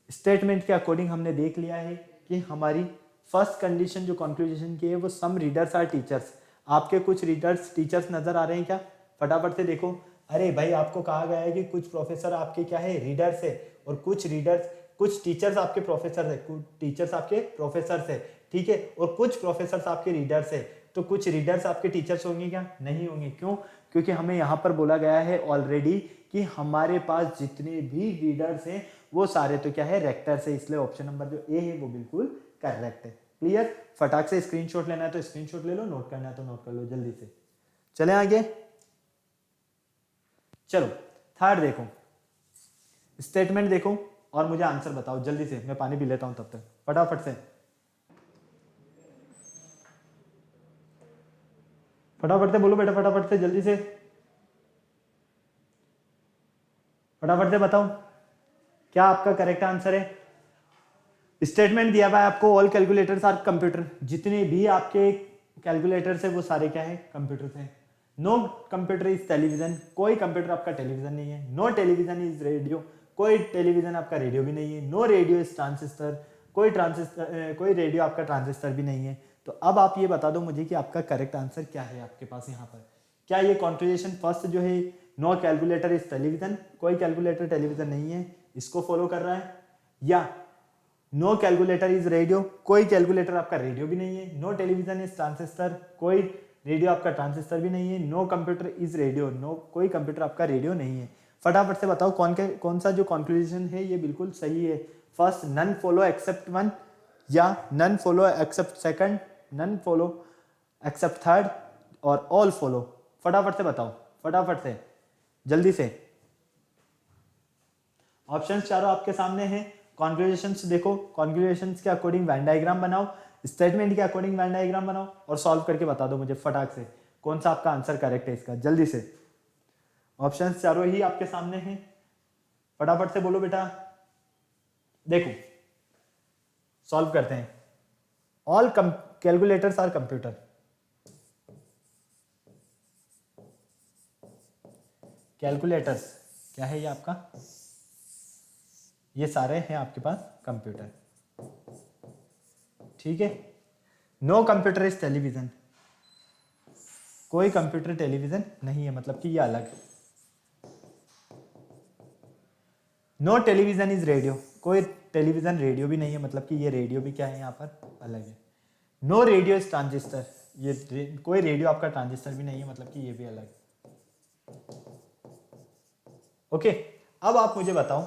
स्टेटमेंट के अकॉर्डिंग हमने देख लिया है कि हमारी फर्स्ट कंडीशन जो कंक्लूजन की है वो सम रीडर्स आर टीचर्स। आपके कुछ रीडर्स टीचर्स नजर आ रहे हैं क्या? फटाफट से देखो। अरे भाई, आपको कहा गया है कि कुछ प्रोफेसर आपके क्या है? रीडर्स है, और कुछ रीडर्स, कुछ टीचर्स आपके प्रोफेसर है, कुछ टीचर्स आपके प्रोफेसर है, ठीक है, और कुछ प्रोफेसर आपके रीडर्स है। तो कुछ रीडर्स आपके टीचर्स होंगे क्या? नहीं होंगे। क्यों? क्योंकि हमें यहाँ पर बोला गया है ऑलरेडी कि हमारे पास जितने भी रीडर्स हैं वो सारे तो क्या है? रेक्टर्स है। इसलिए ऑप्शन नंबर जो ए है वो बिल्कुल करेक्ट है। क्लियर। फटाक से स्क्रीनशॉट लेना है तो स्क्रीनशॉट ले लो, नोट करना है तो नोट कर लो जल्दी से। चले आगे। चलो थर्ड देखो, स्टेटमेंट देखो और मुझे आंसर बताओ जल्दी से। मैं पानी पी लेता हूं तब तक, फटाफट से, फटाफट से बोलो बेटा, फटाफट से जल्दी से, फटाफट से बताओ क्या आपका करेक्ट आंसर है। स्टेटमेंट दिया हुआ है आपको, ऑल कैलकुलेटर्स आर कंप्यूटर, जितने भी आपके कैलकुलेटर्स है वो सारे क्या है? कंप्यूटर्स हैं। नो कंप्यूटर इज टेलीविजन, कोई कंप्यूटर आपका टेलीविजन नहीं है। नो टेलीविजन इज रेडियो, कोई टेलीविजन आपका रेडियो भी नहीं है। नो रेडियो इज ट्रांजिस्टर, कोई रेडियो आपका ट्रांजिस्टर भी नहीं है। तो अब आप ये बता दो मुझे कि आपका करेक्ट आंसर क्या है आपके पास यहाँ पर। क्या ये कॉन्क्लूजन फर्स्ट जो है, नो कैलकुलेटर इज टेलीविजन, कोई कैलकुलेटर टेलीविजन नहीं है, इसको फॉलो कर रहा है, या नो कैलकुलेटर इज रेडियो, कोई कैलकुलेटर आपका रेडियो भी नहीं है। नो टेलीविजन इज ट्रांजिस्टर, कोई रेडियो आपका ट्रांजिस्टर भी नहीं है। No computer is radio, no कोई कंप्यूटर आपका रेडियो नहीं है। फटाफट से बताओ कौन सा जो कॉन्क्लूजन है ये बिल्कुल सही है। First, none follow except one, या none follow except second, none follow except third, और ऑल फॉलो। फटाफट से बताओ, फटाफट से, जल्दी से। ऑप्शंस चारों आपके सामने हैं। कॉन्ग्रेगेशंस देखो, कॉन्ग्रेगेशंस के अकॉर्डिंग वेन डायग्राम बनाओ, स्टेटमेंट के अकॉर्डिंग वेन डायग्राम बनाओ, और सॉल्व करके बता दो मुझे फटाक से कौन सा आपका आंसर करेक्ट है इसका, जल्दी से। ऑप्शंस चारों ही आपके सामने हैं, फटाफट से बोलो बेटा। देखो सॉल्व करते हैं। All calculators are computer, calculators क्या है ये आपका, ये सारे हैं आपके पास कंप्यूटर, ठीक है। नो कंप्यूटर इज टेलीविजन, कोई कंप्यूटर टेलीविजन नहीं है, मतलब कि ये अलग। नो टेलीविजन इज रेडियो, कोई टेलीविजन रेडियो भी नहीं है, मतलब कि ये रेडियो भी क्या है यहाँ पर अलग है। नो रेडियो इज ट्रांजिस्टर, ये कोई रेडियो आपका ट्रांजिस्टर भी नहीं है, मतलब कि ये भी अलग। ओके, अब आप मुझे बताओ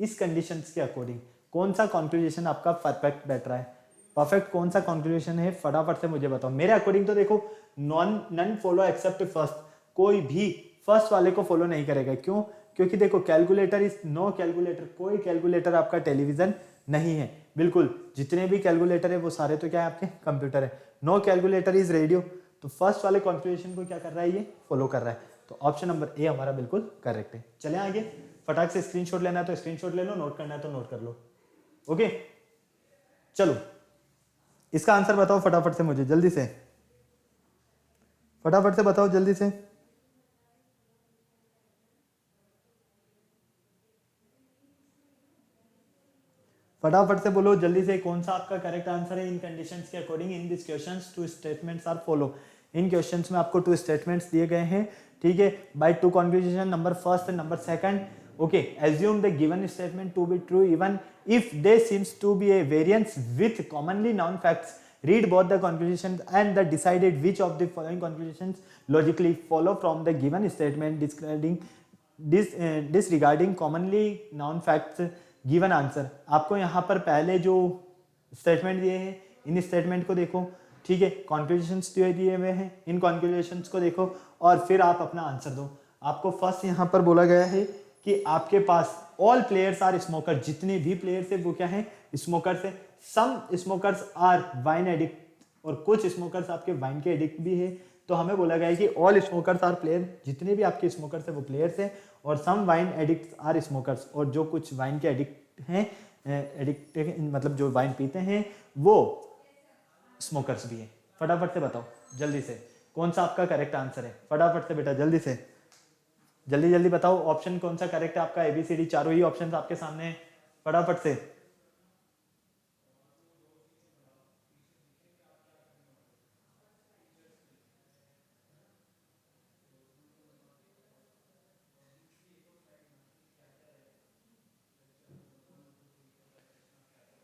इस कंडीशंस के अकॉर्डिंग कौन सा कॉन्क्लूजन आपका परफेक्ट बैठ रहा है। परफेक्ट कौन सा कॉन्क्लूजन है फटाफट से मुझे बताओ। मेरे अकॉर्डिंग तो देखो, नन फॉलो एक्सेप्ट फर्स्ट, कोई भी फर्स्ट वाले को फॉलो नहीं करेगा। क्यों? क्योंकि देखो कैलकुलेटर इज नो कैलकुलेटर, कोई कैलकुलेटर आपका टेलीविजन नहीं है। बिल्कुल जितने भी कैलकुलेटर है वो सारे तो क्या है आपके कंप्यूटर है। नो कैलकुलेटर इज रेडियो, तो फर्स्ट वाले कॉन्क्लूजन को क्या कर रहा है, ये फॉलो कर रहा है। तो ऑप्शन नंबर ए हमारा बिल्कुल करेक्ट है। चले आगे, फटाक से स्क्रीनशॉट लेना है तो स्क्रीनशॉट ले लो, नोट करना है तो नोट कर लो। ओके चलो, इसका आंसर बताओ फटाफट से मुझे, जल्दी से, फटाफट से बताओ जल्दी से। फटाफट से बोलो जल्दी से, कौन सा आपका करेक्ट आंसर है इन कंडीशंस के according. In this questions two statements are follow, इन क्वेश्चंस में आपको टू स्टेटमेंट्स दिए गए हैं, ठीक है, by two conclusion, number first and number second. Okay, assume the given statement to be true even if they seems to be a variance with commonly known facts, read both the conclusions and the decided which of the following conclusions logically follow from the given statement disregarding commonly known facts given answer। आपको यहाँ पर पहले जो statement दिए हैं इन statement को देखो, ठीक है, कॉन्क्लूजन्स दिए हुए हैं, इन कॉन्क्लूजन्स को देखो और फिर आप अपना आंसर दो। आपको फर्स्ट यहाँ पर बोला गया है कि आपके पास ऑल प्लेयर्स आर स्मोकर, जितने भी प्लेयर्स है वो क्या है, स्मोकर्स है। सम स्मोकर्स आर वाइन एडिक्ट, और कुछ स्मोकर्स आपके वाइन के एडिक्ट भी है। तो हमें बोला गया है कि ऑल स्मोकर्स आर प्लेयर, जितने भी आपके स्मोकर्स है वो प्लेयर्स है, और सम वाइन एडिक्ट आर स्मोकर्स, और जो कुछ वाइन के एडिक्ट हैं, एडिक्ट मतलब जो वाइन पीते हैं वो स्मोकर्स भी है। फटाफट से बताओ जल्दी से कौन सा आपका करेक्ट आंसर है, फटाफट से बेटा जल्दी से, जल्दी जल्दी बताओ ऑप्शन कौन सा करेक्ट है आपका। एबीसीडी चारों ही ऑप्शंस आपके सामने हैं, फटाफट से।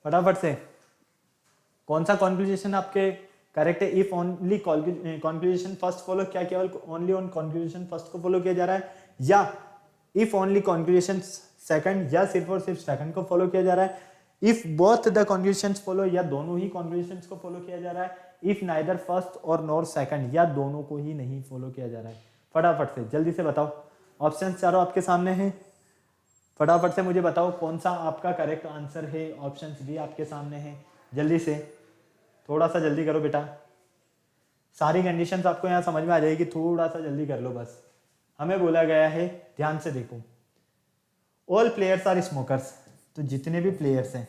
फटाफट से कौन सा कॉन्क्लूजन आपके करेक्ट है। If only conclusion first follow, क्या केवल ओनली ऑन कॉन्क्लूजन फर्स्ट को फॉलो किया जा रहा है, या इफ ओनली कॉन्क्लूजन सेकंड, या सिर्फ और सिर्फ सेकंड को फॉलो किया जा रहा है। If both the conclusions follow, या दोनों ही कॉन्क्लूजन्स को फॉलो किया जा रहा है। इफ नाइदर फर्स्ट और नॉर सेकंड, या दोनों को ही नहीं फॉलो किया जा रहा है। फटाफट से जल्दी से बताओ, ऑप्शन चारों आपके सामने हैं, फटाफट से मुझे बताओ कौन सा आपका करेक्ट आंसर है। ऑप्शंस भी आपके सामने हैं, जल्दी से, थोड़ा सा जल्दी करो बेटा। सारी कंडीशंस आपको यहाँ समझ में आ जाएगी, थोड़ा सा जल्दी कर लो बस। हमें बोला गया है, ध्यान से देखो, ऑल प्लेयर्स आर स्मोकर्स, तो जितने भी प्लेयर्स हैं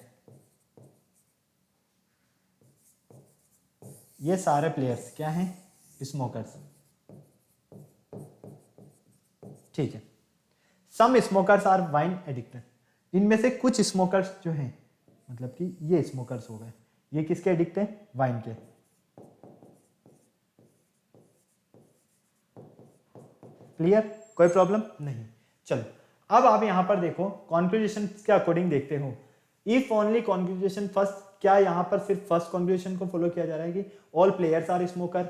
ये सारे प्लेयर्स क्या हैं, स्मोकर्स। ठीक है। सम स्मोकर्स आर वाइन एडिक्टेड, इनमें से कुछ स्मोकर्स जो हैं, मतलब कि ये स्मोकर्स हो गए, ये किसके एडिक्ट हैं? वाइन के। क्लियर, कोई प्रॉब्लम नहीं। चलो अब आप यहां पर देखो कॉन्क्लूजन के अकॉर्डिंग देखते हो, इफ ओनली कॉन्क्लूजन फर्स्ट, क्या यहां पर सिर्फ फर्स्ट कॉन्क्लूजन को फॉलो किया जा रहा है कि ऑल प्लेयर्स आर स्मोकर,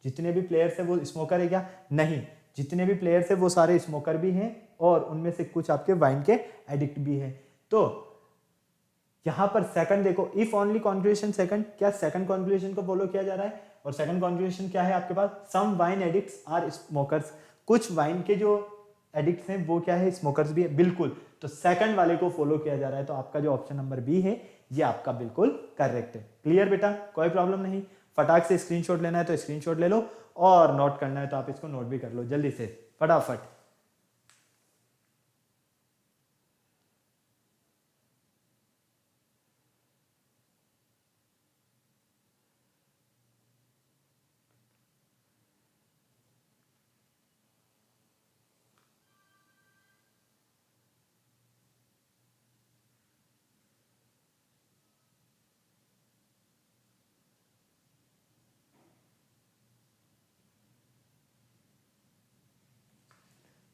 जितने भी प्लेयर्स है वो स्मोकर है क्या? नहीं, जितने भी प्लेयर्स है वो सारे स्मोकर भी हैं और उनमें से कुछ आपके वाइन के एडिक्ट भी हैं। तो यहां पर सेकंड देखो, इफ ओनली कॉन्क्लूजन सेकंड, क्या सेकंड कॉन्क्लूजन को फॉलो किया जा रहा है? और सेकंड कॉन्क्लूजन क्या है आपके पास? सम वाइन एडिक्ट्स आर स्मोकर्स, कुछ वाइन के जो एडिक्ट्स हैं वो क्या है? स्मोकर्स भी है, बिल्कुल। तो सेकंड वाले को फॉलो किया जा रहा है, तो आपका जो ऑप्शन नंबर बी है ये आपका बिल्कुल करेक्ट है। क्लियर बेटा, कोई प्रॉब्लम नहीं। फटाक से स्क्रीनशॉट लेना है तो स्क्रीनशॉट ले लो, और नोट करना है तो आप इसको नोट भी कर लो जल्दी से फटाफट।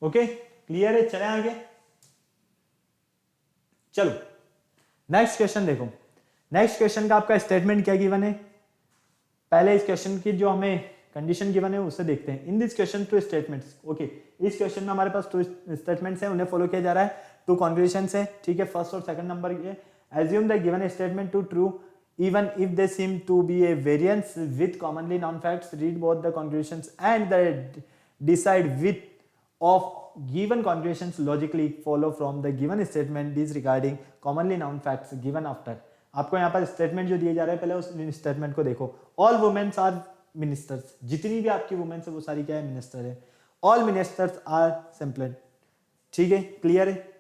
ओके क्लियर है, चले आगे। चलो नेक्स्ट क्वेश्चन देखो, नेक्स्ट क्वेश्चन का आपका स्टेटमेंट क्या गिवन है? पहले इस क्वेश्चन की जो हमें कंडीशन गिवन है उससे देखते हैं। In this question two statements, okay इस क्वेश्चन में हमारे पास टू स्टेटमेंट्स हैं, उन्हें फॉलो किया जा रहा है, टू कॉन्क्लूजन्स है, ठीक है, फर्स्ट और सेकंड नंबर ये। Assume the given statement to true even if they seem to be a variance with commonly known facts, read both the conclusions and decide which of given conclusions logically follow from the given statement is regarding commonly known facts given after। आपको यहाँ पर statement जो दिए जा रहे हैं, पहले उस स्टेटमेंट को देखो। ऑल वुमेन्स आर मिनिस्टर्स, जितनी भी आपकी वुमेन्स है वो सारी क्या है? मिनिस्टर है। ऑल मिनिस्टर्स आर सिंपल, ठीक है, क्लियर है,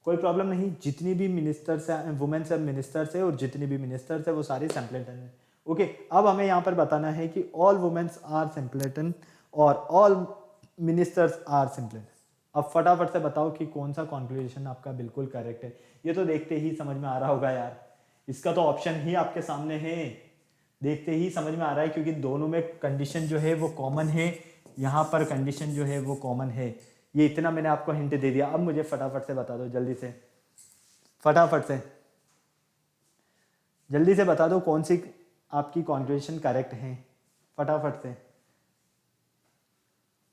कोई प्रॉब्लम नहीं। जितनी भी मिनिस्टर्स है, वुमेन्स है मिनिस्टर्स है, और जितनी भी मिनिस्टर्स है वो सारी सिंपलेटन है। ओके अब हमें यहाँ पर बताना है कि ऑल वुमेन्स आर सिंपलेटन और ऑल मिनिस्टर्स आर सिंपलेटन। अब फटाफट से बताओ कि कौन सा कॉन्क्लूजन आपका बिल्कुल करेक्ट है। ये तो देखते ही समझ में आ रहा होगा यार, इसका तो ऑप्शन ही आपके सामने है, देखते ही समझ में आ रहा है, क्योंकि दोनों में कंडीशन जो है वो कॉमन है, यहाँ पर कंडीशन जो है वो कॉमन है। ये इतना मैंने आपको हिंट दे दिया, अब मुझे फटाफट से बता दो जल्दी से, फटाफट से जल्दी से बता दो कौन सी आपकी कॉन्क्लूजन करेक्ट है, फटाफट से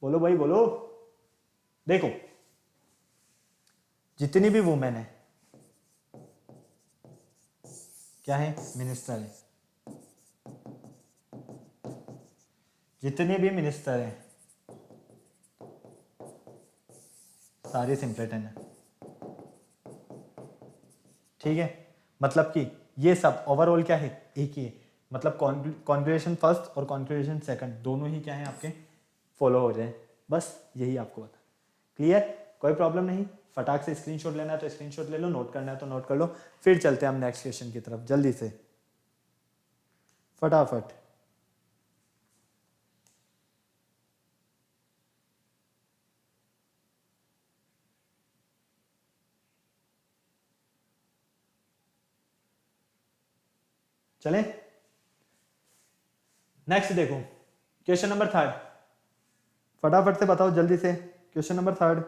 बोलो भाई बोलो। देखो जितनी भी वुमेन है क्या है? मिनिस्टर है। जितने भी मिनिस्टर हैं सारे सिंपलेटन है, ठीक है, मतलब कि ये सब ओवरऑल क्या है? एक ही है, मतलब कॉन्क्लूजन फर्स्ट और कॉन्क्लूजन सेकंड दोनों ही क्या है आपके? फॉलो हो रहे हैं, बस यही आपको बता। क्लियर, कोई प्रॉब्लम नहीं। फटाक से स्क्रीनशॉट लेना है तो स्क्रीनशॉट ले लो, नोट करना है तो नोट कर लो। फिर चलते हैं हम नेक्स्ट क्वेश्चन की तरफ जल्दी से फटाफट। चले नेक्स्ट देखो, क्वेश्चन नंबर थर्ड, फटाफट से बताओ जल्दी से। Question number third,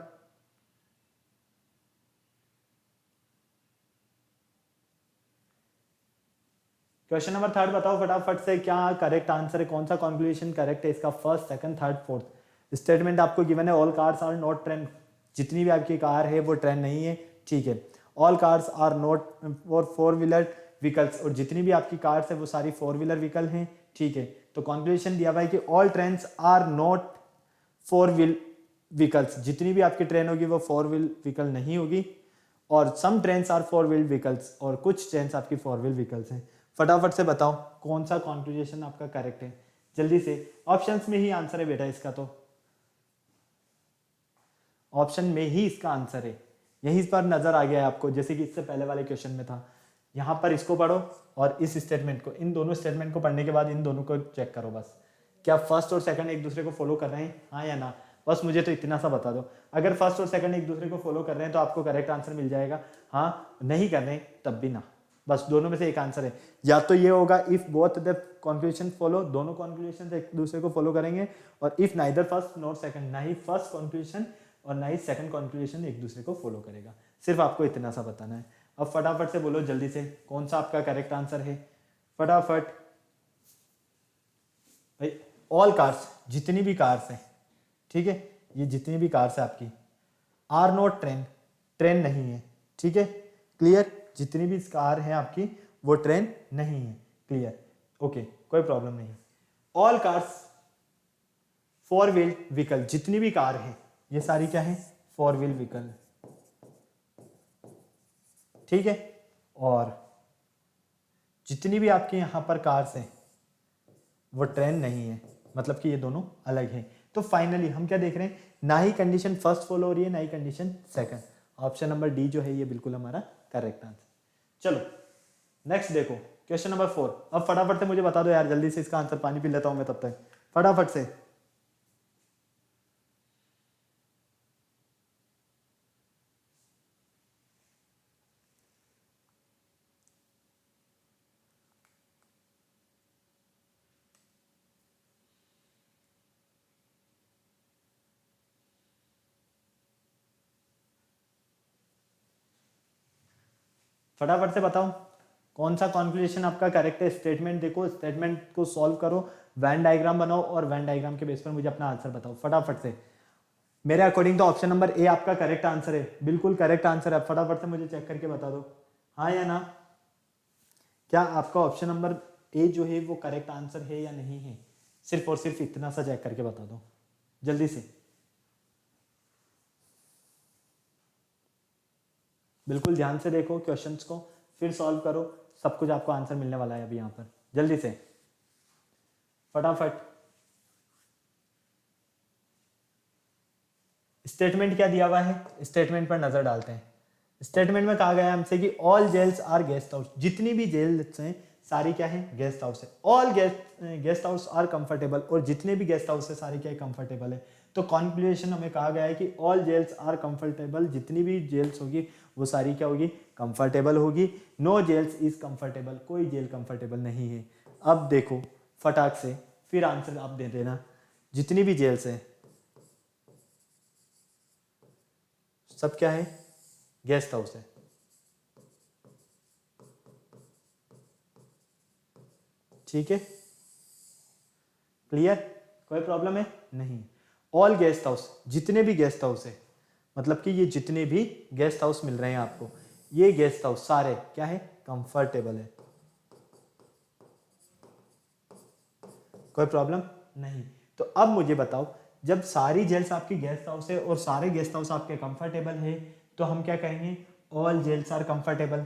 question number third बताओ फटाफट से, क्या करेक्ट आंसर है? कौन सा कॉन्क्लूजन करेक्ट है इसका? First second third fourth statement आपको गिवन है। All cars are not trend, जितनी भी आपकी कार है वो ट्रेंड नहीं है, ठीक है। All cars are not for four wheeler vehicles, और जितनी भी आपकी कार्स है वो सारी फोर व्हीलर व्हीकल हैं, ठीक है। तो कॉन्क्लूजन दिया हुआ है कि all trains are not four wheel vehicles, जितनी भी आपकी ट्रेन होगी वो फोर व्हील व्हीकल नहीं होगी, और some trains are four wheel vehicles, और कुछ ट्रेन्स आपकी फोर व्हील व्हीकल्स हैं। फटाफट से बताओ कौन सा कॉन्क्लूजन आपका करेक्ट है, जल्दी से। ऑप्शंस में ही आंसर है बेटा इसका, तो ऑप्शन में ही इसका आंसर है, यहीं पर नजर आ गया है आपको, जैसे कि इससे पहले वाले क्वेश्चन में था। यहाँ पर इसको पढ़ो और इस स्टेटमेंट को, इन दोनों स्टेटमेंट को पढ़ने के बाद इन दोनों को चेक करो बस, क्या फर्स्ट और सेकंड एक दूसरे को फॉलो कर रहे हैं, हाँ या ना। बस मुझे तो इतना सा बता दो। अगर फर्स्ट और सेकंड एक दूसरे को फॉलो कर रहे हैं तो आपको करेक्ट आंसर मिल जाएगा, हाँ नहीं कर रहे हैं तब भी ना, बस दोनों में से एक आंसर है। या तो ये होगा if both the conclusion follow, दोनों कॉन्क्लूजन एक दूसरे को फॉलो करेंगे, और if neither first not second, ना ही फर्स्ट कॉन्क्लूजन और ना ही सेकंड कॉन्क्लूजन एक दूसरे को फॉलो करेगा। सिर्फ आपको इतना सा बताना है। अब फटाफट से बोलो जल्दी से कौन सा आपका करेक्ट आंसर है, फटाफट भाई। ऑल कार्स, जितनी भी कार्स हैं, ठीक है, ये जितनी भी कार्स है आपकी, आर नॉट ट्रेन, ट्रेन नहीं है, ठीक है, क्लियर। जितनी भी कार है आपकी वो ट्रेन नहीं है, क्लियर, ओके, कोई प्रॉब्लम नहीं। All cars four wheel vehicle, जितनी भी कार है ये सारी क्या है, फोर व्हील व्हीकल, ठीक है। और जितनी भी आपके यहां पर कार्स हैं वो ट्रेन नहीं है, मतलब कि ये दोनों अलग हैं। तो फाइनली हम क्या देख रहे हैं, ना ही कंडीशन फर्स्ट फॉलो हो रही है ना ही condition second. Option number D जो है ये बिल्कुल हमारा करेक्ट आंसर। चलो नेक्स्ट देखो, क्वेश्चन नंबर 4। अब फटाफट से मुझे बता दो यार जल्दी से इसका आंसर, पानी पी लेता हूं मैं तब तक, फटाफट से। फटाफट से बताओ कौन सा कॉन्क्लूजन आपका करेक्ट है। स्टेटमेंट देखो, स्टेटमेंट को सॉल्व करो, वैन डायग्राम बनाओ और वैन डायग्राम के बेस पर मुझे अपना आंसर बताओ फटाफट से। मेरे अकॉर्डिंग तो ऑप्शन नंबर ए आपका करेक्ट आंसर है, बिल्कुल करेक्ट आंसर है। फटाफट से मुझे चेक करके बता दो हाँ या ना, क्या आपका ऑप्शन नंबर ए जो है वो करेक्ट आंसर है या नहीं है। सिर्फ और सिर्फ इतना सा चेक करके बता दो जल्दी से, बिल्कुल ध्यान से देखो क्वेश्चंस को, फिर सॉल्व करो, सब कुछ आपको आंसर मिलने वाला है अभी यहाँ पर, जल्दी से फटाफट। स्टेटमेंट क्या दिया हुआ है, स्टेटमेंट पर नजर डालते हैं। स्टेटमेंट में कहा गया है हमसे कि all jails are guest house, जितनी भी जेल्स हैं सारी क्या है, गेस्ट हाउस है। All guest house are comfortable, और जितने भी गेस्ट हाउस है सारी क्या है, कंफर्टेबल है। तो कॉन्क्लूजन हमें कहा गया है कि ऑल जेल्स आर कंफर्टेबल, जितनी भी जेल्स होगी वो सारी क्या होगी, कंफर्टेबल होगी। नो जेल्स इज कंफर्टेबल, कोई जेल कंफर्टेबल नहीं है। अब देखो फटाक से फिर आंसर आप दे देना, जितनी भी जेल्स है सब क्या है, गेस्ट हाउस है, ठीक है, क्लियर, कोई प्रॉब्लम है नहीं। ऑल गेस्ट हाउस, जितने भी गेस्ट हाउस है, मतलब कि ये जितने भी गेस्ट हाउस मिल रहे हैं आपको, ये गेस्ट हाउस सारे क्या है, कंफर्टेबल है, कोई प्रॉब्लम नहीं। तो अब मुझे बताओ, जब सारी जेल्स आपकी गेस्ट हाउस है और सारे गेस्ट हाउस आपके कंफर्टेबल है, तो हम क्या कहेंगे, ऑल जेल्स आर कंफर्टेबल।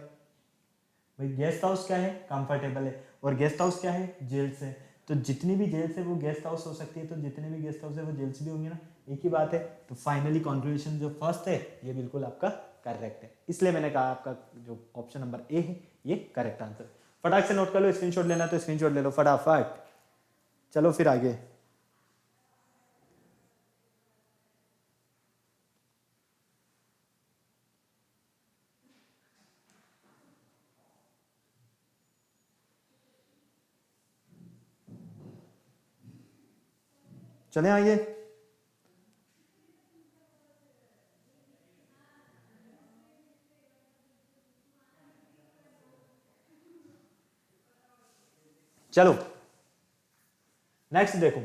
भाई गेस्ट हाउस क्या है, कंफर्टेबल है, और गेस्ट हाउस क्या है, जेल्स है। तो जितनी भी जेल्स है वो गेस्ट हाउस हो सकती है, तो जितने भी गेस्ट हाउस है वो जेल्स भी होंगे ना, एक ही बात है। तो फाइनली कंक्लूजन जो फर्स्ट है ये बिल्कुल आपका करेक्ट है, इसलिए मैंने कहा आपका जो ऑप्शन नंबर ए है ये करेक्ट आंसर। फटाक से नोट कर लो, स्क्रीनशॉट लेना तो स्क्रीनशॉट ले लो फटाफट। चलो फिर आगे, चले आइए। चलो नेक्स्ट देखो,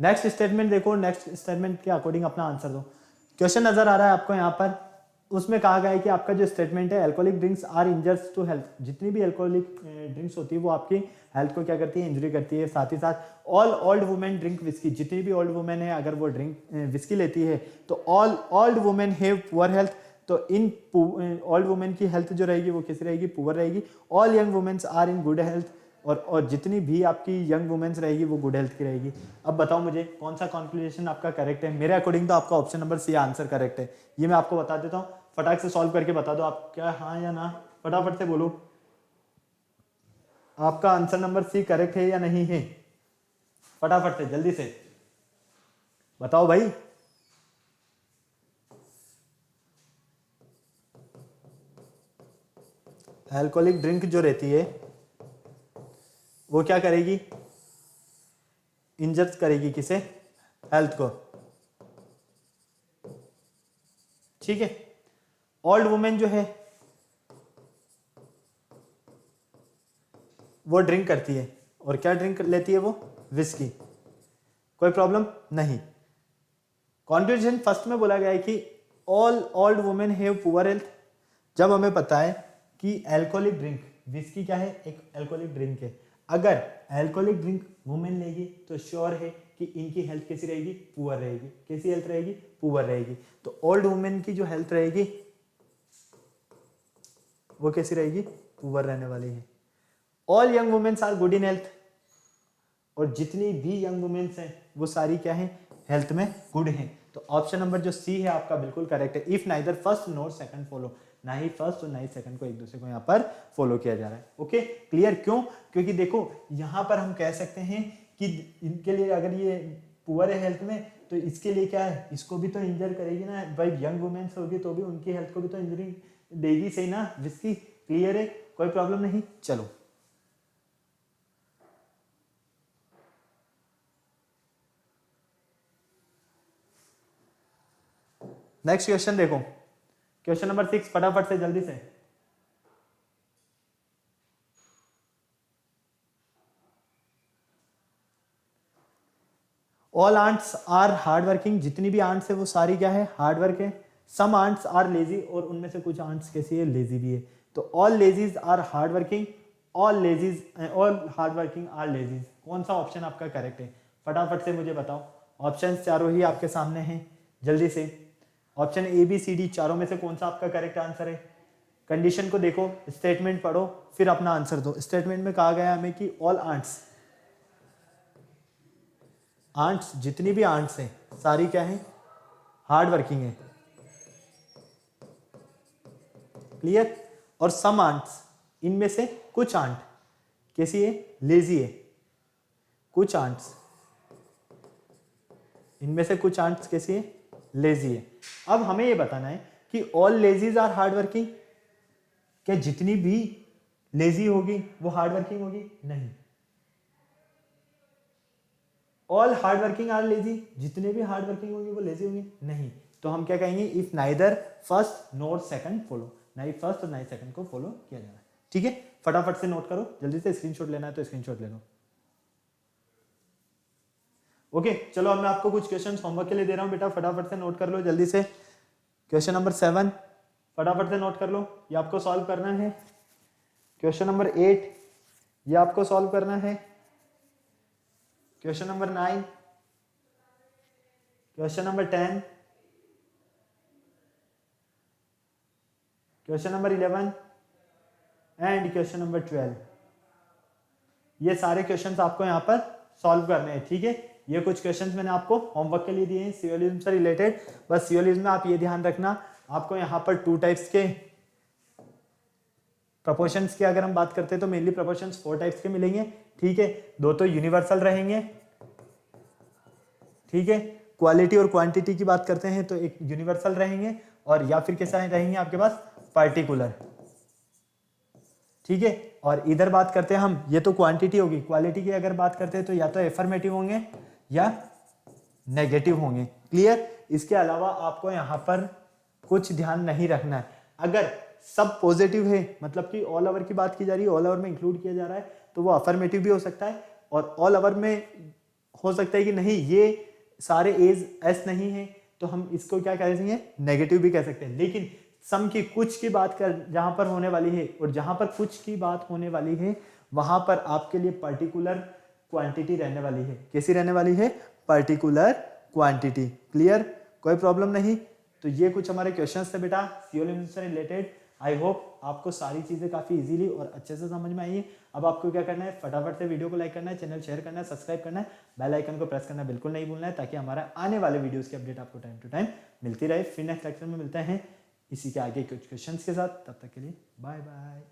नेक्स्ट स्टेटमेंट देखो, नेक्स्ट स्टेटमेंट के अकॉर्डिंग अपना आंसर दो। क्वेश्चन नजर आ रहा है आपको यहाँ पर, उसमें कहा गया है कि आपका जो स्टेटमेंट है, alcoholic drinks are injurious to health, जितनी भी अल्कोहलिक ड्रिंक्स होती है वो आपकी हेल्थ को क्या करती है, इंजरी करती है। साथ ही साथ all old women drink whisky, जितनी भी ओल्ड वुमेन है अगर वो ड्रिंक विस्की लेती है तो all old women have poor health, तो इन ओल्ड वुमेन की हेल्थ जो रहेगी वो कैसी रहेगी, पुअर रहेगी। All young womens are in good health, और जितनी भी आपकी यंग वुमेन्स रहेगी वो गुड हेल्थ की रहेगी। अब बताओ मुझे कौन सा कॉन्क्लूजन आपका करेक्ट है। मेरे अकॉर्डिंग तो आपका option number C answer correct है, ये मैं आपको बता देता हूँ, फटाक से सॉल्व करके बता दो आप क्या हाँ या ना, फटाफट से बोलो आपका आंसर नंबर सी करेक्ट है या नहीं है, फटाफट से जल्दी से बताओ भाई। अल्कोहलिक ड्रिंक जो रहती है वो क्या करेगी, इंजर करेगी किसे, हेल्थ को, ठीक है। ओल्ड वुमेन जो है वो ड्रिंक करती है, और क्या ड्रिंक लेती है वो, विस्की, कोई प्रॉब्लम नहीं। कॉन्क्लूजन फर्स्ट में बोला गया है कि all old women have poor health. जब हमें पता है कि अल्कोहलिक ड्रिंक, विस्की क्या है, एक अल्कोहलिक ड्रिंक है, अगर अल्कोहलिक ड्रिंक वुमेन लेगी तो श्योर है कि इनकी हेल्थ कैसी रहेगी, पुअर रहेगी। कैसी हेल्थ रहेगी, पुअर रहेगी। तो ओल्ड वुमेन की जो हेल्थ रहेगी वो कैसी रहेगी, पुअर रहने वाली है। All young womens are good in health, और जितनी भी यंग वुमेन्स हैं वो सारी क्या है, हेल्थ में गुड हैं। तो ऑप्शन नंबर जो सी है आपका बिल्कुल करेक्ट है। If neither first nor second follow, ना ही फर्स्ट और ना ही सेकंड को एक दूसरे को यहाँ पर फॉलो किया जा रहा है। ओके क्लियर, क्यों, क्योंकि देखो यहाँ पर हम कह सकते हैं कि इनके लिए अगर ये पुअर है हेल्थ में, तो इसके लिए क्या है, इसको भी तो इंजर करेगी ना भाई, यंग वुमेन्स होगी तो भी उनकी हेल्थ को भी तो इंजरिंग देगी, सही ना, विस्की। क्लियर है, कोई प्रॉब्लम नहीं। चलो नेक्स्ट क्वेश्चन देखो, क्वेश्चन नंबर 6, फटाफट से जल्दी से। All ants are hard working, जितनी भी आंट्स है वो सारी क्या है, हार्ड वर्क है। सम आंट्स आर लेजी, और उनमें से कुछ आंट्स कैसी है, लेजी भी है। तो all lazies are hard working, all lazies, all hard working are lazies. कौन सा ऑप्शन आपका करेक्ट है, फटाफट से मुझे बताओ। ऑप्शन चारों ही आपके सामने हैं, जल्दी से। Option A B C D चारों में से कौन सा आपका करेक्ट आंसर है। कंडीशन को देखो, स्टेटमेंट पढ़ो, फिर अपना आंसर दो। स्टेटमेंट में कहा गया हमें कि ऑल आंट्स, आंट्स जितनी भी आंट्स हैं सारी क्या है, हार्ड वर्किंग है। क्लियर, और सम आंट्स, इनमें से कुछ आंट कैसी है, लेजी है। कुछ आंट्स, इनमें से कुछ आंट्स कैसी है, लेजी है। अब हमें ये बताना है कि all lazies are hard working, क्या जितनी भी लेजी होगी वो हार्ड वर्किंग होगी, नहीं। All hard working are lazy, जितने भी हार्ड वर्किंग होंगे वो लेजी होंगे, नहीं। तो हम क्या कहेंगे, if neither first NOR second follow, ना ही फर्स्ट और ना ही सेकंड को फॉलो किया जा रहा है। ठीक है, फटाफट से नोट करो, जल्दी से स्क्रीनशॉट लेना है तो स्क्रीनशॉट ले लो। ओके चलो, अब मैं आपको कुछ क्वेश्चन होमवर्क के लिए दे रहा हूं बेटा, फटाफट से नोट कर लो जल्दी से। क्वेश्चन नंबर 7 फटाफट से नोट कर लो, ये आपको सॉल्व करना है। क्वेश्चन नंबर 8 ये आपको सॉल्व करना है। Question number 9, question number 10, question number 11 and question number 12। ये सारे क्वेश्चंस आपको यहाँ पर सॉल्व करने हैं। ठीक है, ये कुछ क्वेश्चंस मैंने आपको होमवर्क के लिए दिए हैं सियोलिज्म से रिलेटेड। बस सियोलिज्म में आप ये ध्यान रखना, आपको यहाँ पर 2 टाइप्स के प्रपोर्शंस की अगर हम बात करते हैं तो मेनली प्रपोर्शंस 4 टाइप्स के मिलेंगे। ठीक है, 2 तो यूनिवर्सल रहेंगे, ठीक है, क्वालिटी और क्वांटिटी की बात करते हैं तो एक यूनिवर्सल रहेंगे, और या फिर कैसा रहेंगे आपके पास, पार्टिकुलर। ठीक है, और इधर बात करते हैं हम, ये तो क्वांटिटी होगी, क्वालिटी की अगर बात करते हैं तो या तो एफर्मेटिव होंगे या नेगेटिव होंगे। क्लियर, इसके अलावा आपको यहाँ पर कुछ ध्यान नहीं रखना है। अगर सब पॉजिटिव है, मतलब कि ऑल ओवर की बात की जा रही है, ऑल ओवर में इंक्लूड किया जा रहा है, तो वो अफर्मेटिव भी हो सकता है, और ऑल ओवर में हो सकता है कि नहीं ये सारे एज एस नहीं है, तो हम इसको क्या कह देंगे, नेगेटिव भी कह सकते हैं। लेकिन सम की कुछ की बात कर जहां पर होने वाली है, और जहां पर कुछ की बात होने वाली है वहां पर आपके लिए पर्टिकुलर क्वांटिटी रहने वाली है। कैसी रहने वाली है, पर्टिकुलर क्वांटिटी। क्लियर, कोई प्रॉब्लम नहीं। तो ये कुछ हमारे क्वेश्चंस थे बेटा सियोलिज्म से रिलेटेड। आई होप आपको सारी चीजें काफी इजीली और अच्छे से समझ में आई है। अब आपको क्या करना है, फटाफट से वीडियो को लाइक करना है, चैनल शेयर करना है, सब्सक्राइब करना है, बेल आइकन को प्रेस करना बिल्कुल नहीं भूलना है, ताकि हमारा आने वाले वीडियोस की अपडेट आपको टाइम टू टाइम मिलती रहे। फिर नेक्स्ट लेक्चर में मिलते हैं इसी के आगे कुछ क्वेश्चंस के साथ। तब तक के लिए बाय बाय।